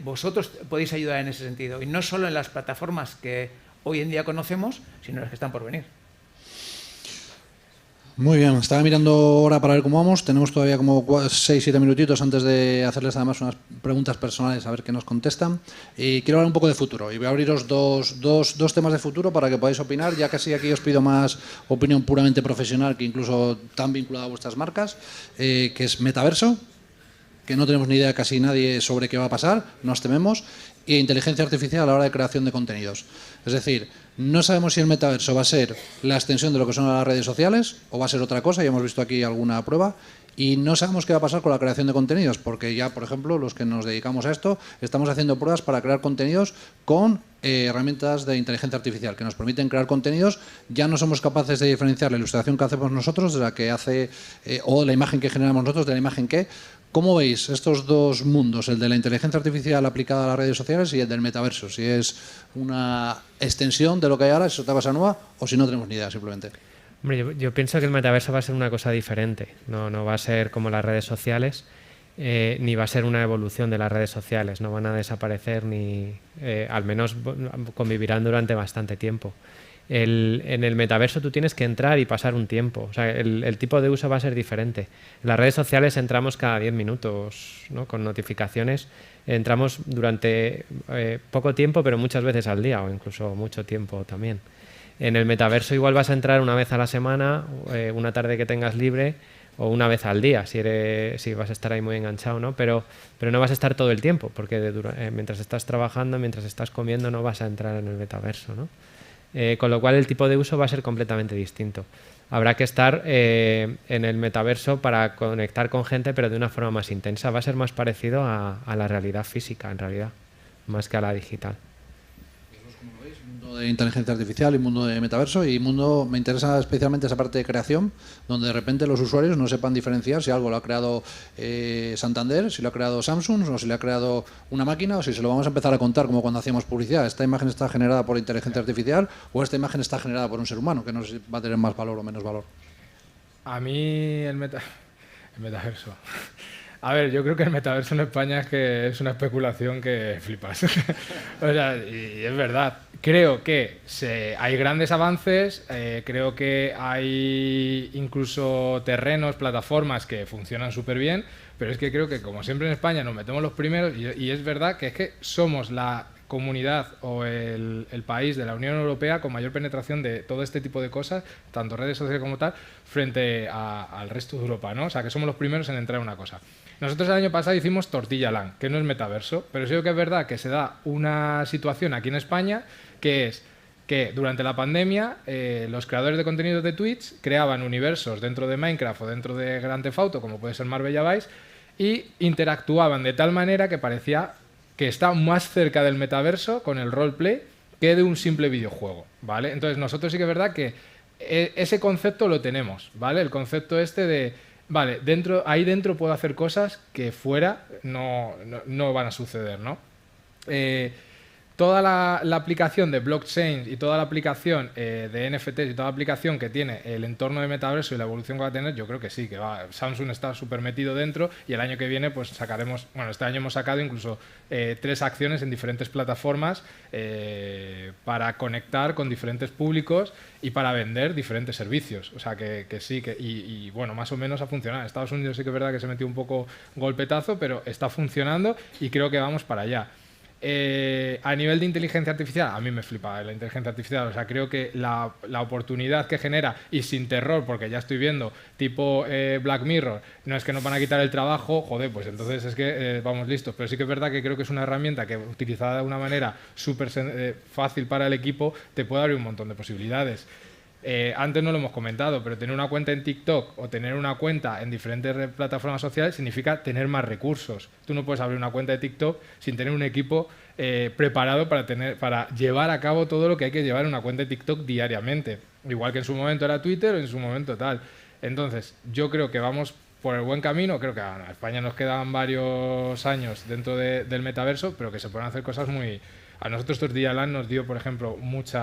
Vosotros podéis ayudar en ese sentido, y no solo en las plataformas que hoy en día conocemos, sino en las que están por venir. Muy bien, estaba mirando ahora para ver cómo vamos. Tenemos todavía como 6-7 minutitos antes de hacerles además unas preguntas personales a ver qué nos contestan. Y quiero hablar un poco de futuro y voy a abriros dos temas de futuro para que podáis opinar. Ya casi aquí os pido más opinión puramente profesional que incluso tan vinculada a vuestras marcas, que es metaverso, que no tenemos ni idea casi nadie sobre qué va a pasar, nos tememos, y inteligencia artificial a la hora de creación de contenidos. Es decir, no sabemos si el metaverso va a ser la extensión de lo que son las redes sociales o va a ser otra cosa, ya hemos visto aquí alguna prueba, y no sabemos qué va a pasar con la creación de contenidos, porque ya, por ejemplo, los que nos dedicamos a esto, estamos haciendo pruebas para crear contenidos con herramientas de inteligencia artificial que nos permiten crear contenidos. Ya no somos capaces de diferenciar la ilustración que hacemos nosotros de la que hace, o la imagen que generamos nosotros de la imagen que. ¿Cómo veis estos dos mundos, el de la inteligencia artificial aplicada a las redes sociales y el del metaverso? Si es una extensión de lo que hay ahora, si es otra cosa nueva, o si no tenemos ni idea simplemente. Hombre, yo pienso que el metaverso va a ser una cosa diferente, no va a ser como las redes sociales, ni va a ser una evolución de las redes sociales, no van a desaparecer ni, al menos convivirán durante bastante tiempo. En el metaverso tú tienes que entrar y pasar un tiempo, o sea, el tipo de uso va a ser diferente. En las redes sociales entramos cada 10 minutos, ¿no? Con notificaciones, entramos durante poco tiempo, pero muchas veces al día o incluso mucho tiempo también. En el metaverso igual vas a entrar una vez a la semana, una tarde que tengas libre, o una vez al día, si vas a estar ahí muy enganchado, ¿no? Pero no vas a estar todo el tiempo, porque mientras estás trabajando, mientras estás comiendo, no vas a entrar en el metaverso, ¿no? Con lo cual el tipo de uso va a ser completamente distinto. Habrá que estar en el metaverso para conectar con gente, pero de una forma más intensa. Va a ser más parecido a la realidad física, en realidad, más que a la digital. Mundo de inteligencia artificial y mundo de metaverso, y me interesa especialmente esa parte de creación, donde de repente los usuarios no sepan diferenciar si algo lo ha creado Santander, si lo ha creado Samsung, o si lo ha creado una máquina, o si se lo vamos a empezar a contar como cuando hacíamos publicidad. Esta imagen está generada por inteligencia artificial o esta imagen está generada por un ser humano, que no sé si va a tener más valor o menos valor. A mí el metaverso. A ver, yo creo que el metaverso en España es una especulación que flipas. O sea, y es verdad. Creo que hay grandes avances, creo que hay incluso terrenos, plataformas que funcionan súper bien, pero es que creo que, como siempre en España, nos metemos los primeros y es verdad que es que somos la comunidad o el país de la Unión Europea con mayor penetración de todo este tipo de cosas, tanto redes sociales como tal, frente al resto de Europa, ¿no? O sea, que somos los primeros en entrar en una cosa. Nosotros el año pasado hicimos Tortilla Land, que no es metaverso, pero sí que es verdad que se da una situación aquí en España que es que durante la pandemia los creadores de contenidos de Twitch creaban universos dentro de Minecraft o dentro de Grand Theft Auto, como puede ser Marbella Vice, y interactuaban de tal manera que parecía que está más cerca del metaverso con el roleplay que de un simple videojuego, ¿vale? Entonces nosotros sí que es verdad que ese concepto lo tenemos, ¿vale? El concepto este de, vale, ahí dentro puedo hacer cosas que fuera no van a suceder, ¿no? Toda la aplicación de blockchain y toda la aplicación de NFTs y toda la aplicación que tiene el entorno de metaverso y la evolución que va a tener, yo creo que sí, que Samsung está súper metido dentro, y el año que viene pues sacaremos, bueno, este año hemos sacado incluso 3 acciones en diferentes plataformas para conectar con diferentes públicos y para vender diferentes servicios. O sea que sí, y bueno, más o menos ha funcionado. En Estados Unidos sí que es verdad que se metió un poco golpetazo, pero está funcionando y creo que vamos para allá. A nivel de inteligencia artificial, a mí me flipa la inteligencia artificial, o sea, creo que la oportunidad que genera, y sin terror, porque ya estoy viendo tipo Black Mirror, no es que nos van a quitar el trabajo, joder, pues entonces es que vamos listos, pero sí que es verdad que creo que es una herramienta que, utilizada de una manera súper fácil para el equipo, te puede abrir un montón de posibilidades. Antes no lo hemos comentado, pero tener una cuenta en TikTok o tener una cuenta en diferentes plataformas sociales significa tener más recursos. Tú no puedes abrir una cuenta de TikTok sin tener un equipo preparado para llevar a cabo todo lo que hay que llevar en una cuenta de TikTok diariamente. Igual que en su momento era Twitter o en su momento tal. Entonces, yo creo que vamos por el buen camino. Creo que a España nos quedan varios años dentro del metaverso, pero que se pueden hacer cosas muy... A nosotros Tortilla Land nos dio, por ejemplo,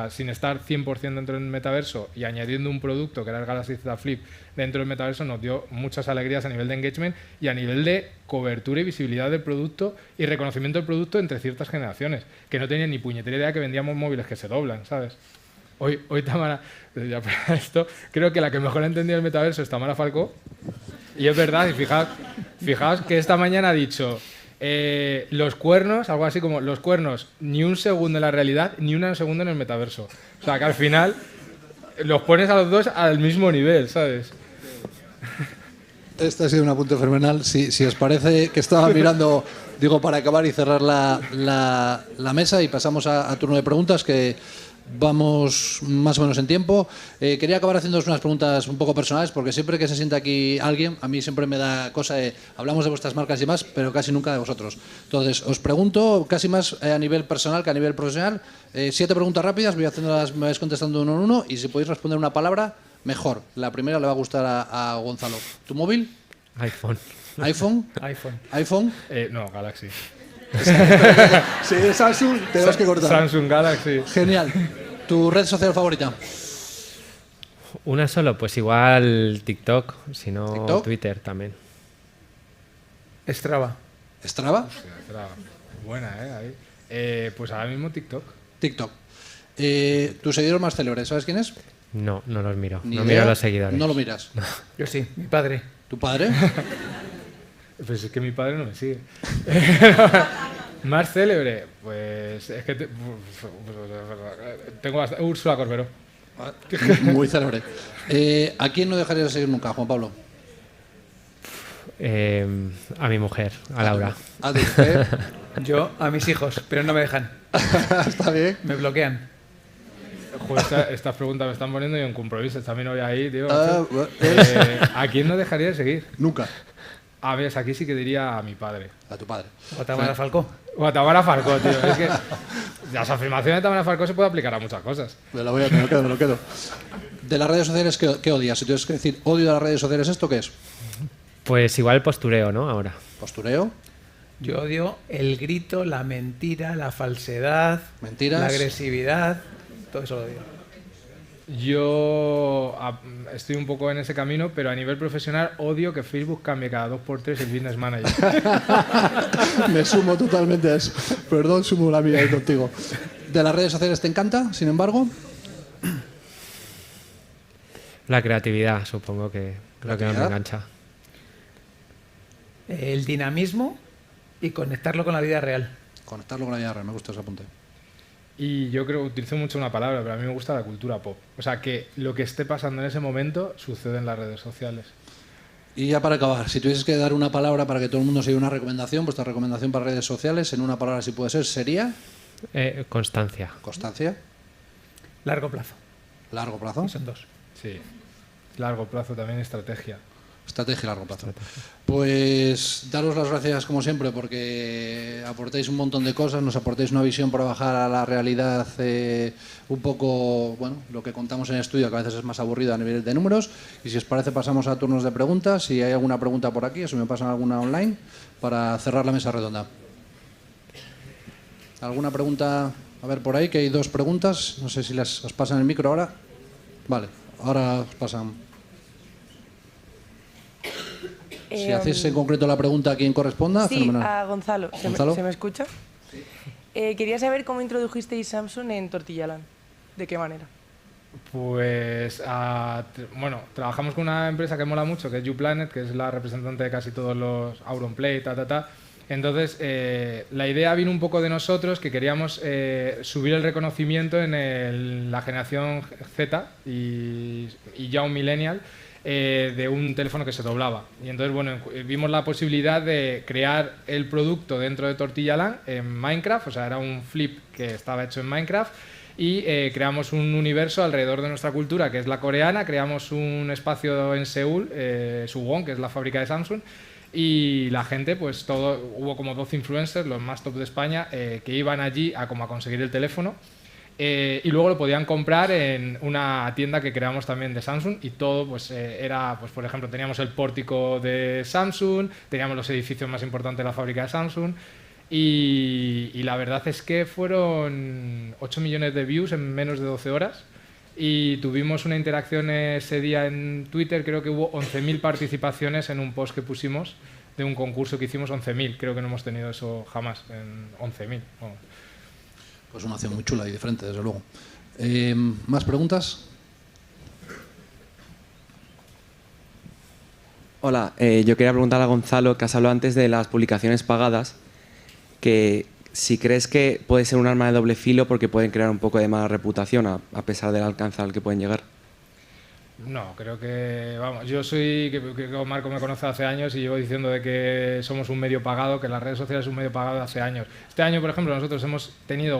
sin estar 100% dentro del metaverso y añadiendo un producto que era el Galaxy Z Flip dentro del metaverso, nos dio muchas alegrías a nivel de engagement y a nivel de cobertura y visibilidad del producto y reconocimiento del producto entre ciertas generaciones, que no tenían ni puñetera idea que vendíamos móviles que se doblan, ¿sabes? Hoy Tamara, ya para esto, creo que la que mejor ha entendido el metaverso es Tamara Falcó, y es verdad, y fijaos que esta mañana ha dicho... los cuernos, algo así como los cuernos, ni un segundo en la realidad, ni un segundo en el metaverso. O sea, que al final los pones a los dos al mismo nivel, ¿sabes? Este ha sido un apunte fenomenal. Si os parece, que estaba mirando, digo, para acabar y cerrar la mesa, y pasamos a turno de preguntas, que Vamos más o menos en tiempo. Quería acabar haciéndoos unas preguntas un poco personales, porque siempre que se sienta aquí alguien, a mí siempre me da cosa de, hablamos de vuestras marcas y más, pero casi nunca de vosotros. Entonces, os pregunto casi más a nivel personal que a nivel profesional. 7 preguntas rápidas, me vais contestando uno en uno, y si podéis responder una palabra, mejor. La primera le va a gustar a Gonzalo. ¿Tu móvil? iPhone. ¿iPhone? iPhone. ¿iPhone? No, Galaxy. Si es Samsung, tenemos que cortar. Samsung Galaxy. Genial. ¿Tu red social favorita? Una solo, pues igual TikTok, si no ¿TikTok? Twitter también. Strava. ¿Strava? Hostia, Strava. Buena, ahí. Pues ahora mismo TikTok. TikTok. ¿Tu seguidor más célebre, sabes quién es? No, no los miro. Ni No idea. miro los seguidores. No lo miras. Yo sí, mi padre. ¿Tu padre? Pues es que mi padre no me sigue. Más célebre, pues es que tengo hasta Úrsula Corberó. Muy célebre. ¿A quién no dejarías de seguir nunca, Juan Pablo? A mi mujer, a Laura. ¿A ti? Yo a mis hijos, pero no me dejan. Está bien. Me bloquean. Joder, estas preguntas me están poniendo y en compromiso también hoy ahí, tío. Bueno, ¿A quién no dejaría de seguir? Nunca. A ver, aquí sí que diría a mi padre. A tu padre. O a Tamara Falcó. O a Tamara Falcó, tío. Es que las afirmaciones de Tamara Falcó se pueden aplicar a muchas cosas. Me lo quedo. De las redes sociales, ¿qué odias? Si tienes que decir odio de las redes sociales, ¿esto qué es? Pues igual el postureo, ¿no? Ahora. ¿Postureo? Yo odio el grito, la mentira, la falsedad, ¿Mentiras? la agresividad, todo eso lo odio. Yo estoy un poco en ese camino, pero a nivel profesional odio que Facebook cambie cada 2x3 el business manager. Me sumo totalmente a eso. Perdón, sumo la mía ahí contigo. ¿De las redes sociales te encanta, sin embargo? La creatividad, supongo que lo que más me engancha. El dinamismo y conectarlo con la vida real. Conectarlo con la vida real, me gusta ese apunte. Y yo creo que utilizo mucho una palabra, pero a mí me gusta la cultura pop. O sea, que lo que esté pasando en ese momento sucede en las redes sociales. Y ya para acabar, si tuvieses que dar una palabra para que todo el mundo se lleve una recomendación, vuestra recomendación para redes sociales, en una palabra si puede ser, sería... Constancia. ¿Constancia? Largo plazo. ¿Largo plazo? Son 2. Sí. Largo plazo también, estrategia. Estrategia a largo plazo. Pues daros las gracias como siempre porque aportáis un montón de cosas, nos aportáis una visión para bajar a la realidad un poco, bueno, lo que contamos en el estudio, que a veces es más aburrido a nivel de números. Y si os parece pasamos a turnos de preguntas. Si hay alguna pregunta por aquí o si me pasan alguna online para cerrar la mesa redonda. ¿Alguna pregunta? A ver, por ahí que hay 2 preguntas. No sé si os pasan el micro ahora. Vale, ahora os pasan. Si hacéis en concreto la pregunta a quien corresponda, sí, fenomenal. a Gonzalo. ¿Gonzalo? ¿Se me escucha? Sí. Quería saber cómo introdujisteis Samsung en Tortillaland. ¿De qué manera? Pues, bueno, trabajamos con una empresa que mola mucho, que es YouPlanet, que es la representante de casi todos los Auronplay, Entonces, la idea vino un poco de nosotros, que queríamos subir el reconocimiento en la generación Z y ya un millennial, de un teléfono que se doblaba. Y entonces, bueno, vimos la posibilidad de crear el producto dentro de Tortillaland en Minecraft, o sea, era un flip que estaba hecho en Minecraft, y creamos un universo alrededor de nuestra cultura, que es la coreana, creamos un espacio en Seúl, Suwon, que es la fábrica de Samsung, y la gente, pues hubo como 12 influencers, los más top de España, que iban allí a conseguir el teléfono. Y luego lo podían comprar en una tienda que creamos también de Samsung y todo pues era, pues por ejemplo, teníamos el pórtico de Samsung, teníamos los edificios más importantes de la fábrica de Samsung y la verdad es que fueron 8 millones de views en menos de 12 horas y tuvimos una interacción ese día en Twitter, creo que hubo 11.000 participaciones en un post que pusimos de un concurso que hicimos, 11.000, creo que no hemos tenido eso jamás, en 11.000. Bueno. Pues una acción muy chula y diferente, desde luego. ¿Más preguntas? Hola, yo quería preguntar a Gonzalo, que has hablado antes de las publicaciones pagadas, que si crees que puede ser un arma de doble filo porque pueden crear un poco de mala reputación a pesar del alcance al que pueden llegar. No, creo que, vamos, yo soy, que Marco me conoce hace años y llevo diciendo de que somos un medio pagado, que las redes sociales es un medio pagado hace años. Este año, por ejemplo, nosotros hemos tenido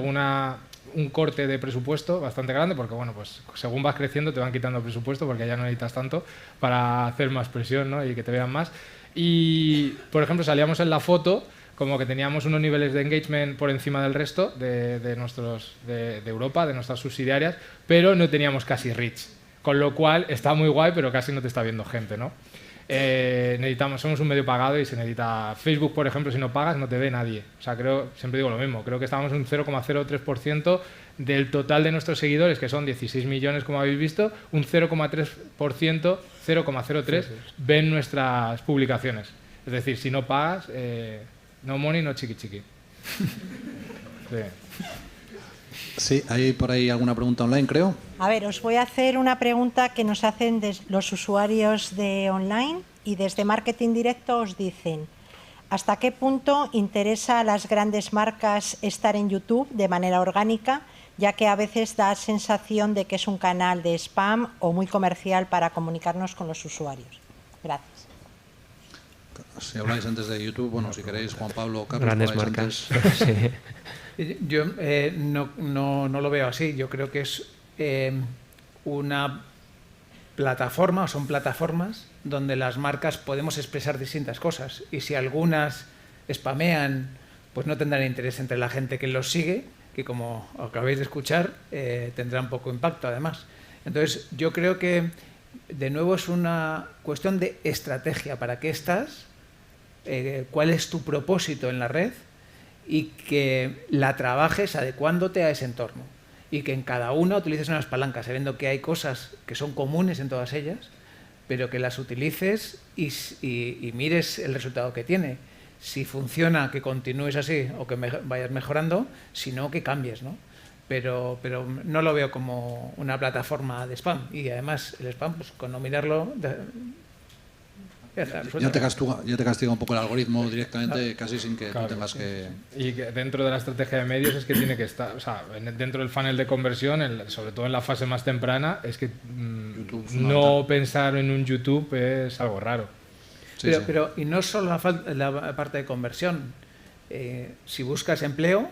un corte de presupuesto bastante grande, porque bueno, pues según vas creciendo te van quitando presupuesto porque ya no necesitas tanto para hacer más presión, ¿no? Y que te vean más. Y, por ejemplo, salíamos en la foto como que teníamos unos niveles de engagement por encima del resto de Europa, de nuestras subsidiarias, pero no teníamos casi reach. Con lo cual está muy guay, pero casi no te está viendo gente, ¿no? Somos un medio pagado y se necesita... Facebook, por ejemplo, si no pagas no te ve nadie. O sea, siempre digo lo mismo, creo que estábamos en un 0,03% del total de nuestros seguidores, que son 16 millones, como habéis visto, un 0,3%, 0,03 ven nuestras publicaciones. Es decir, si no pagas... no money, no chiqui chiqui. Sí, hay por ahí alguna pregunta online, creo. A ver, os voy a hacer una pregunta que nos hacen los usuarios de online y desde Marketing Directo os dicen: ¿hasta qué punto interesa a las grandes marcas estar en YouTube de manera orgánica, ya que a veces da sensación de que es un canal de spam o muy comercial para comunicarnos con los usuarios? Gracias. Si habláis antes de YouTube, bueno, si queréis, Juan Pablo o Carlos, grandes marcas. Sí. Yo no lo veo así. Yo creo que es una plataforma, o son plataformas donde las marcas podemos expresar distintas cosas. Y si algunas spamean, pues no tendrán interés entre la gente que los sigue, que como acabáis de escuchar, tendrá poco impacto además. Entonces, yo creo que, de nuevo, es una cuestión de estrategia. ¿Para qué estás? ¿Cuál es tu propósito en la red? Y que la trabajes adecuándote a ese entorno. Y que en cada una utilices unas palancas, sabiendo que hay cosas que son comunes en todas ellas, pero que las utilices y mires el resultado que tiene. Si funciona, que continúes así o que vayas mejorando, si no, que cambies, ¿no? Pero no lo veo como una plataforma de spam. Y además el spam, pues con no mirarlo... Ya te castiga un poco el algoritmo directamente, casi sin que tú tengas que... Y que dentro de la estrategia de medios es que tiene que estar, o sea, dentro del funnel de conversión, sobre todo en la fase más temprana, es que no pensar en un YouTube es algo raro. Pero y no solo la parte de conversión. Si buscas empleo,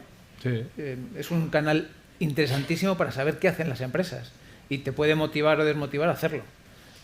es un canal interesantísimo para saber qué hacen las empresas y te puede motivar o desmotivar a hacerlo.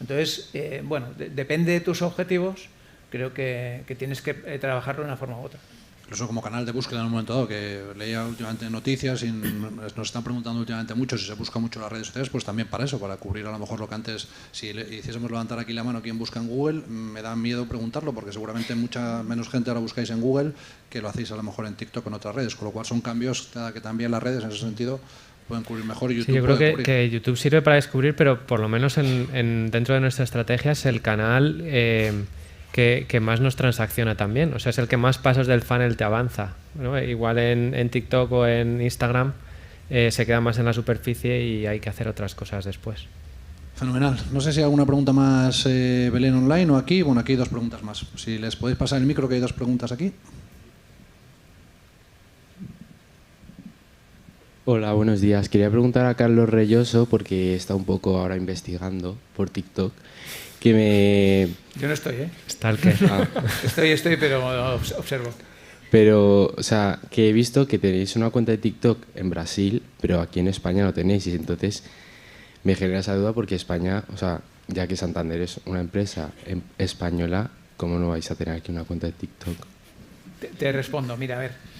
Entonces, bueno, depende de tus objetivos, creo que tienes que trabajarlo de una forma u otra. Incluso como canal de búsqueda en un momento dado, que leía últimamente noticias y nos están preguntando últimamente mucho si se busca mucho las redes sociales, pues también para eso, para cubrir a lo mejor lo que antes, si hiciésemos levantar aquí la mano quién busca en Google, me da miedo preguntarlo porque seguramente mucha menos gente ahora buscáis en Google que lo hacéis a lo mejor en TikTok o en otras redes, con lo cual son cambios que también las redes en ese sentido pueden cubrir mejor. YouTube sí, yo creo que YouTube sirve para descubrir, pero por lo menos dentro de nuestra estrategia es el canal que más nos transacciona también. O sea, es el que más pasos del funnel te avanza, ¿no? Igual en TikTok o en Instagram se queda más en la superficie y hay que hacer otras cosas después. Fenomenal. No sé si hay alguna pregunta más, Belén, online o aquí. Bueno, aquí hay dos preguntas más. Si les podéis pasar el micro, que hay dos preguntas aquí. Hola, buenos días. Quería preguntar a Carlos Reyoso, porque está un poco ahora investigando por TikTok, que me... Yo no estoy, ¿eh? Stalker. Estoy, pero observo. Pero, o sea, que he visto que tenéis una cuenta de TikTok en Brasil, pero aquí en España no tenéis, y entonces me genera esa duda porque España, o sea, ya que Santander es una empresa española, ¿cómo no vais a tener aquí una cuenta de TikTok? Te respondo, mira, a ver.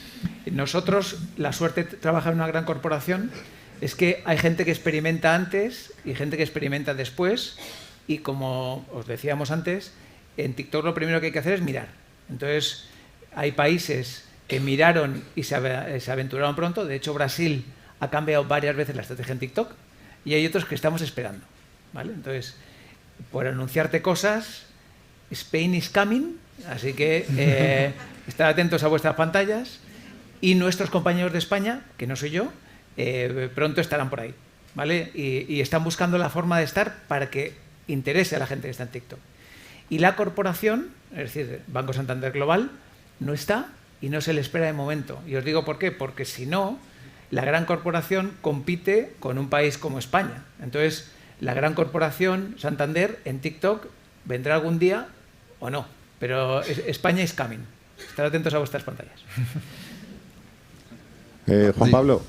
Nosotros, la suerte de trabajar en una gran corporación es que hay gente que experimenta antes y gente que experimenta después, y como os decíamos antes, en TikTok lo primero que hay que hacer es mirar. Entonces, hay países que miraron y se aventuraron pronto. De hecho, Brasil ha cambiado varias veces la estrategia en TikTok, y hay otros que estamos esperando, ¿vale? Entonces, por anunciarte cosas, Spain is coming, así que estar atentos a vuestras pantallas. Y nuestros compañeros de España, que no soy yo, pronto estarán por ahí, ¿vale? Y están buscando la forma de estar para que interese a la gente que está en TikTok. Y la corporación, es decir, Banco Santander Global, no está y no se le espera de momento. Y os digo por qué, porque si no, la gran corporación compite con un país como España. Entonces, la gran corporación Santander en TikTok vendrá algún día o no, pero España is coming. Estar atentos a vuestras pantallas. Juan Pablo,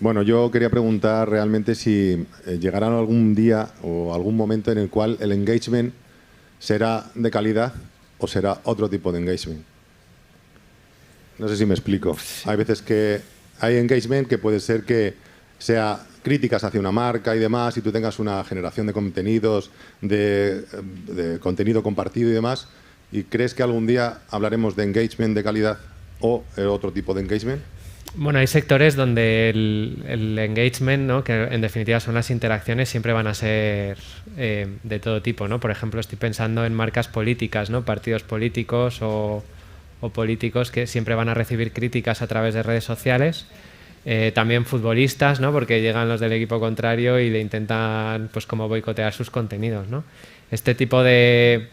Bueno, yo quería preguntar realmente si llegará algún día o algún momento en el cual el engagement será de calidad o será otro tipo de engagement. No sé si me explico. Hay veces que hay engagement que puede ser que sea críticas hacia una marca y demás, y tú tengas una generación de contenidos, de contenido compartido y demás, y crees que algún día hablaremos de engagement de calidad o otro tipo de engagement. Bueno, hay sectores donde el engagement, ¿no?, que en definitiva son las interacciones, siempre van a ser de todo tipo, ¿no? Por ejemplo, estoy pensando en marcas políticas, ¿no?, partidos políticos o políticos que siempre van a recibir críticas a través de redes sociales. También futbolistas, ¿no?, porque llegan los del equipo contrario y le intentan, pues, como boicotear sus contenidos, ¿no? Este tipo de,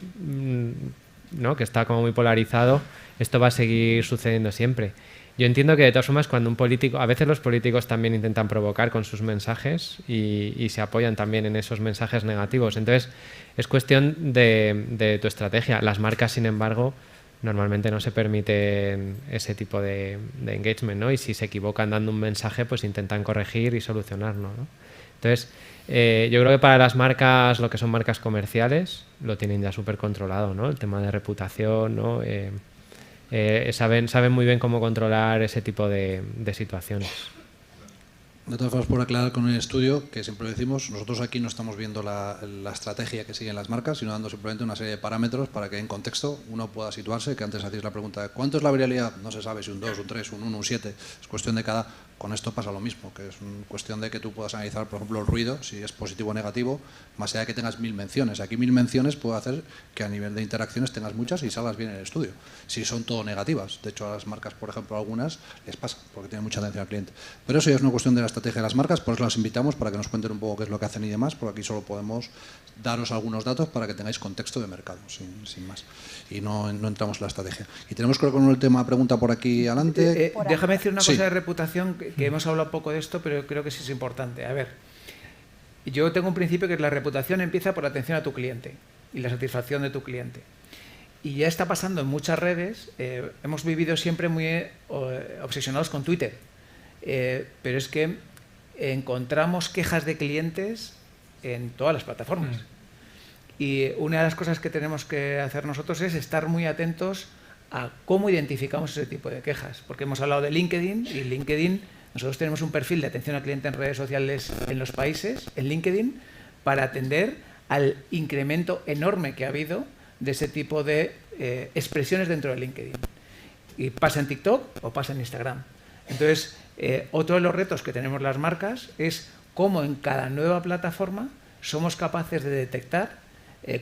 ¿no?, que está como muy polarizado, esto va a seguir sucediendo siempre. Yo entiendo que de todas formas cuando un político, a veces los políticos también intentan provocar con sus mensajes y se apoyan también en esos mensajes negativos. Entonces es cuestión de tu estrategia. Las marcas, sin embargo, normalmente no se permiten ese tipo de engagement, ¿no? Y si se equivocan dando un mensaje, pues intentan corregir y solucionarlo, ¿no? Entonces yo creo que para las marcas, lo que son marcas comerciales, lo tienen ya súper controlado, ¿no? El tema de reputación, ¿no? Saben muy bien cómo controlar ese tipo de situaciones. De todas formas, por aclarar con el estudio, que siempre lo decimos, nosotros aquí no estamos viendo la estrategia que siguen las marcas, sino dando simplemente una serie de parámetros para que en contexto uno pueda situarse, que antes hacéis la pregunta de ¿cuánto es la viralidad? No se sabe si un 2, un 3, un 1, un 7, es cuestión de cada. Con esto pasa lo mismo, que es cuestión de que tú puedas analizar, por ejemplo, el ruido, si es positivo o negativo, más allá de que tengas 1000 menciones. Aquí 1000 menciones puede hacer que a nivel de interacciones tengas muchas y salgas bien en el estudio, si son todo negativas. De hecho, a las marcas, por ejemplo, algunas les pasa, porque tienen mucha atención al cliente. Pero eso ya es una cuestión de la estrategia de las marcas, por eso las invitamos para que nos cuenten un poco qué es lo que hacen y demás, porque aquí solo podemos daros algunos datos para que tengáis contexto de mercado, sin más. Y no entramos en la estrategia. Y tenemos, creo, con el tema pregunta por aquí adelante. Déjame decir una Sí. cosa de reputación, que hemos hablado poco de esto, pero creo que sí es importante. A ver, yo tengo un principio que es la reputación empieza por la atención a tu cliente y la satisfacción de tu cliente. Y ya está pasando en muchas redes, hemos vivido siempre muy obsesionados con Twitter, pero es que encontramos quejas de clientes en todas las plataformas. Y una de las cosas que tenemos que hacer nosotros es estar muy atentos a cómo identificamos ese tipo de quejas. Porque hemos hablado de LinkedIn, y LinkedIn, nosotros tenemos un perfil de atención al cliente en redes sociales en los países, en LinkedIn, para atender al incremento enorme que ha habido de ese tipo de expresiones dentro de LinkedIn. Y pasa en TikTok o pasa en Instagram. Entonces, otro de los retos que tenemos las marcas es cómo en cada nueva plataforma somos capaces de detectar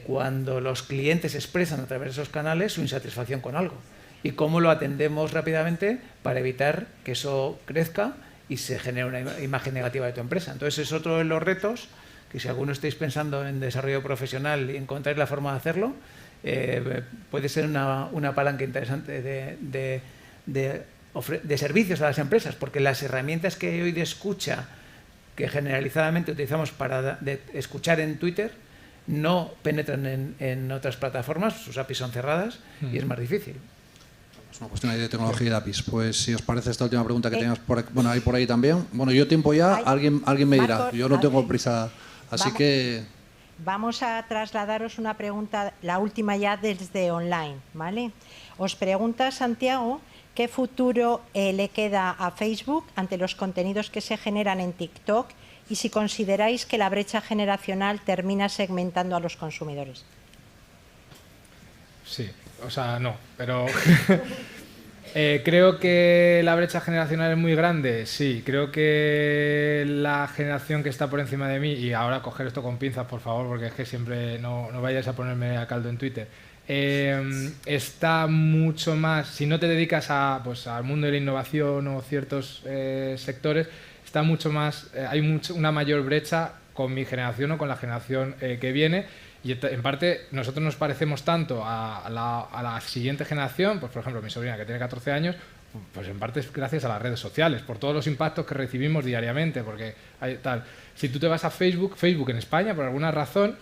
cuando los clientes expresan a través de esos canales su insatisfacción con algo y cómo lo atendemos rápidamente para evitar que eso crezca y se genere una imagen negativa de tu empresa. Entonces es otro de los retos que, si alguno estáis pensando en desarrollo profesional y encontrar la forma de hacerlo, puede ser una palanca interesante de servicios a las empresas, porque las herramientas que hoy de escucha que generalizadamente utilizamos para escuchar en Twitter no penetran en otras plataformas, sus APIs son cerradas y es más difícil. Es una cuestión ahí de tecnología y de APIs. Pues si os parece esta última pregunta que teníamos por aquí, bueno, hay por ahí también. Bueno, yo tiempo ya, alguien me dirá, Marcos, yo no tengo prisa, así vamos. que... Vamos a trasladaros una pregunta, la última ya desde online, ¿vale? Os pregunta Santiago qué futuro le queda a Facebook ante los contenidos que se generan en TikTok y si consideráis que la brecha generacional termina segmentando a los consumidores. Sí, o sea, no, pero creo que la brecha generacional es muy grande, sí, creo que la generación que está por encima de mí, y ahora coger esto con pinzas, por favor, porque es que siempre no vayáis a ponerme a caldo en Twitter, está mucho más, si no te dedicas al mundo de la innovación o ciertos sectores, está mucho más, hay una mayor brecha con mi generación o con la generación que viene. Y en parte nosotros nos parecemos tanto a la siguiente generación, pues por ejemplo mi sobrina que tiene 14 años, pues en parte es gracias a las redes sociales, por todos los impactos que recibimos diariamente, porque hay tal. Si tú te vas a Facebook en España por alguna razón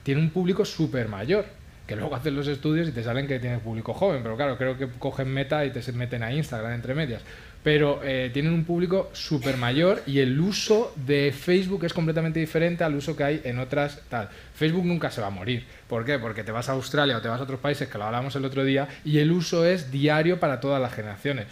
tiene un público súper mayor. que luego hacen los estudios y te salen que tienes público joven, pero claro, creo que cogen Meta y te meten a Instagram entre medias. Pero tienen un público súper mayor y el uso de Facebook es completamente diferente al uso que hay en otras tal. Facebook nunca se va a morir. ¿Por qué? Porque te vas a Australia o te vas a otros países, que lo hablamos el otro día, y el uso es diario para todas las generaciones.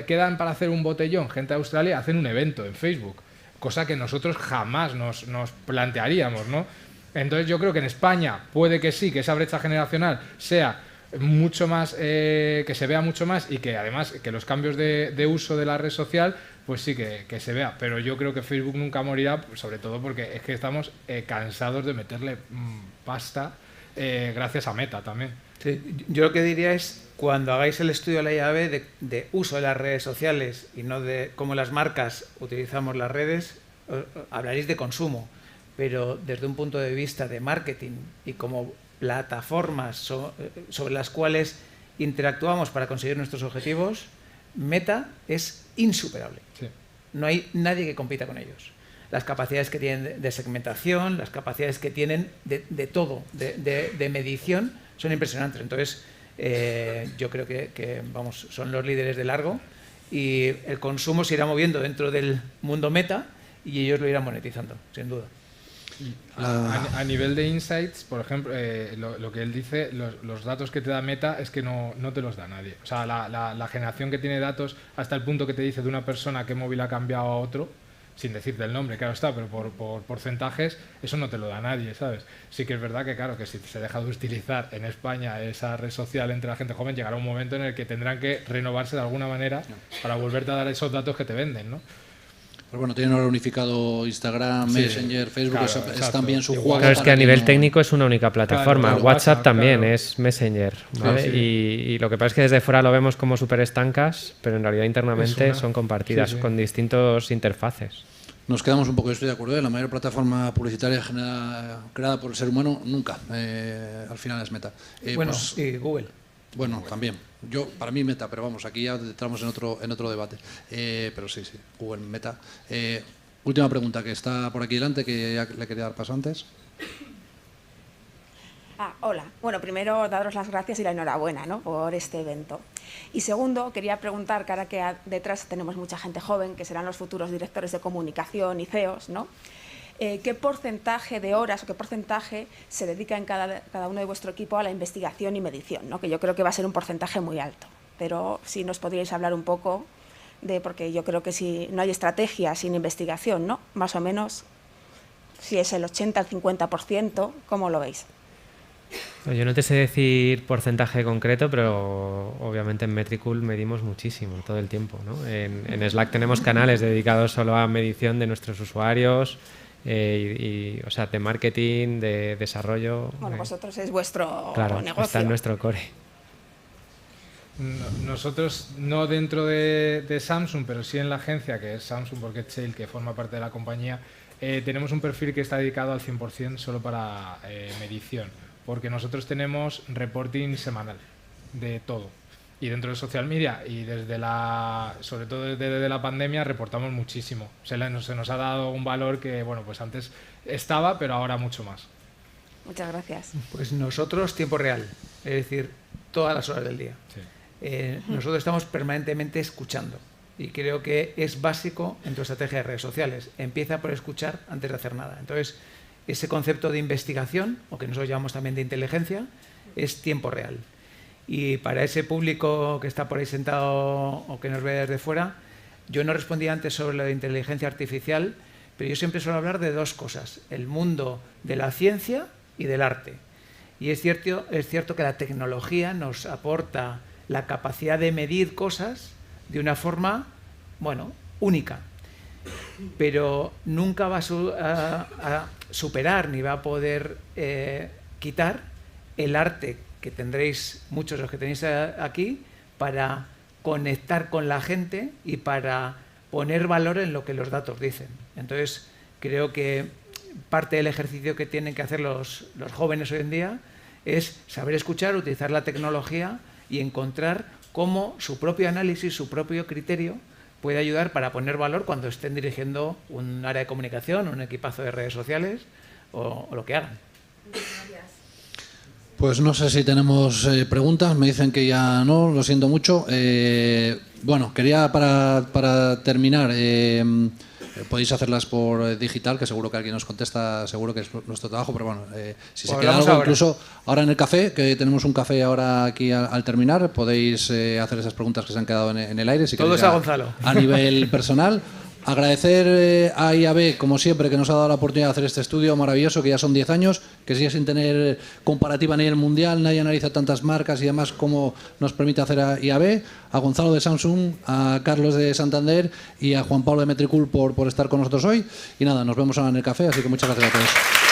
Quedan para hacer un botellón, gente de Australia hacen un evento en Facebook, cosa que nosotros jamás nos plantearíamos, ¿no? Entonces yo creo que en España puede que sí, que esa brecha generacional sea mucho más, que se vea mucho más y que además que los cambios de uso de la red social pues sí que se vea, pero yo creo que Facebook nunca morirá, sobre todo porque es que estamos cansados de meterle pasta gracias a Meta también. Sí, yo lo que diría es, cuando hagáis el estudio de la IAB de uso de las redes sociales y no de cómo las marcas utilizamos las redes, hablaréis de consumo, pero desde un punto de vista de marketing y como plataformas sobre las cuales interactuamos para conseguir nuestros objetivos, Meta es insuperable. Sí. No hay nadie que compita con ellos. Las capacidades que tienen de segmentación, las capacidades que tienen de todo, de medición, son impresionantes. Entonces, yo creo que vamos, son los líderes de largo y el consumo se irá moviendo dentro del mundo Meta y ellos lo irán monetizando, sin duda. A nivel de insights, por ejemplo, lo que él dice, los datos que te da Meta es que no te los da nadie. O sea, la generación que tiene datos hasta el punto que te dice de una persona qué móvil ha cambiado a otro, sin decirte el nombre, claro está, pero por porcentajes, eso no te lo da nadie, ¿sabes? Sí que es verdad que, claro, que si se deja de utilizar en España esa red social entre la gente joven, llegará un momento en el que tendrán que renovarse de alguna manera para volverte a dar esos datos que te venden, ¿no? Pero bueno, tienen ahora unificado Instagram, Sí, Messenger, Facebook, claro, es también su Claro, juego. es que a nivel técnico es una única plataforma. Claro, WhatsApp también claro. es Messenger, ¿vale? Sí, sí. Y lo que pasa es que desde fuera lo vemos como súper estancas, pero en realidad internamente son compartidas con distintos interfaces. Nos quedamos un poco, estoy de acuerdo, la mayor plataforma publicitaria creada por el ser humano nunca, al final es Meta. Bueno, y Google. Bueno, también. Para mí Meta, pero vamos, aquí ya entramos en otro debate. Pero sí, Google, Meta. Última pregunta que está por aquí delante, que ya le quería dar paso antes. Hola. Bueno, primero daros las gracias y la enhorabuena, ¿no?, por este evento. Y segundo, quería preguntar, que ahora que detrás tenemos mucha gente joven, que serán los futuros directores de comunicación y CEOs, ¿no?, ¿qué porcentaje de horas o qué porcentaje se dedica en cada uno de vuestro equipo a la investigación y medición, ¿no?, que yo creo que va a ser un porcentaje muy alto. Pero si nos podríais hablar un poco porque yo creo que si no hay estrategia sin investigación, ¿no?, más o menos, si es el 80, el 50%, ¿cómo lo veis? Yo no te sé decir porcentaje concreto, pero obviamente en Metricool medimos muchísimo todo el tiempo, ¿no? En Slack tenemos canales dedicados solo a medición de nuestros usuarios, o sea, de marketing, de desarrollo. Bueno, vosotros es vuestro claro, negocio. está en nuestro core. Nosotros no dentro de Samsung, pero sí en la agencia, que es Samsung porque es Shale, que forma parte de la compañía, tenemos un perfil que está dedicado al 100% solo para medición, porque nosotros tenemos reporting semanal de todo. Y dentro de social media y sobre todo desde la pandemia reportamos muchísimo. Se nos ha dado un valor que, bueno, pues antes estaba, pero ahora mucho más. Muchas gracias. Pues nosotros tiempo real, es decir, todas las horas del día. Sí. Nosotros estamos permanentemente escuchando y creo que es básico en tu estrategia de redes sociales. Empieza por escuchar antes de hacer nada. Entonces, ese concepto de investigación, o que nosotros llamamos también de inteligencia, es tiempo real. Y para ese público que está por ahí sentado o que nos ve desde fuera, yo no respondí antes sobre la inteligencia artificial, pero yo siempre suelo hablar de dos cosas: el mundo de la ciencia y del arte. Y es cierto que la tecnología nos aporta la capacidad de medir cosas de una forma, bueno, única, pero nunca va a superar ni va a poder quitar el arte que tendréis muchos de los que tenéis aquí para conectar con la gente y para poner valor en lo que los datos dicen. Entonces, creo que parte del ejercicio que tienen que hacer los jóvenes hoy en día es saber escuchar, utilizar la tecnología y encontrar cómo su propio análisis, su propio criterio puede ayudar para poner valor cuando estén dirigiendo un área de comunicación, un equipazo de redes sociales o lo que hagan. Pues no sé si tenemos preguntas, me dicen que ya no, lo siento mucho. Bueno, quería para terminar, podéis hacerlas por digital, que seguro que alguien nos contesta, seguro que es nuestro trabajo, pero bueno, si se queda algo, ahora. Incluso ahora en el café, que tenemos un café ahora aquí al terminar, podéis hacer esas preguntas que se han quedado en el aire, si todo es a Gonzalo. A nivel personal. Agradecer a IAB, como siempre, que nos ha dado la oportunidad de hacer este estudio maravilloso, que ya son 10 años, que sigue sin tener comparativa a nivel mundial, nadie analiza tantas marcas y demás como nos permite hacer a IAB, a Gonzalo de Samsung, a Carlos de Santander y a Juan Pablo de Metricool por estar con nosotros hoy. Y nada, nos vemos ahora en el café, así que muchas gracias a todos.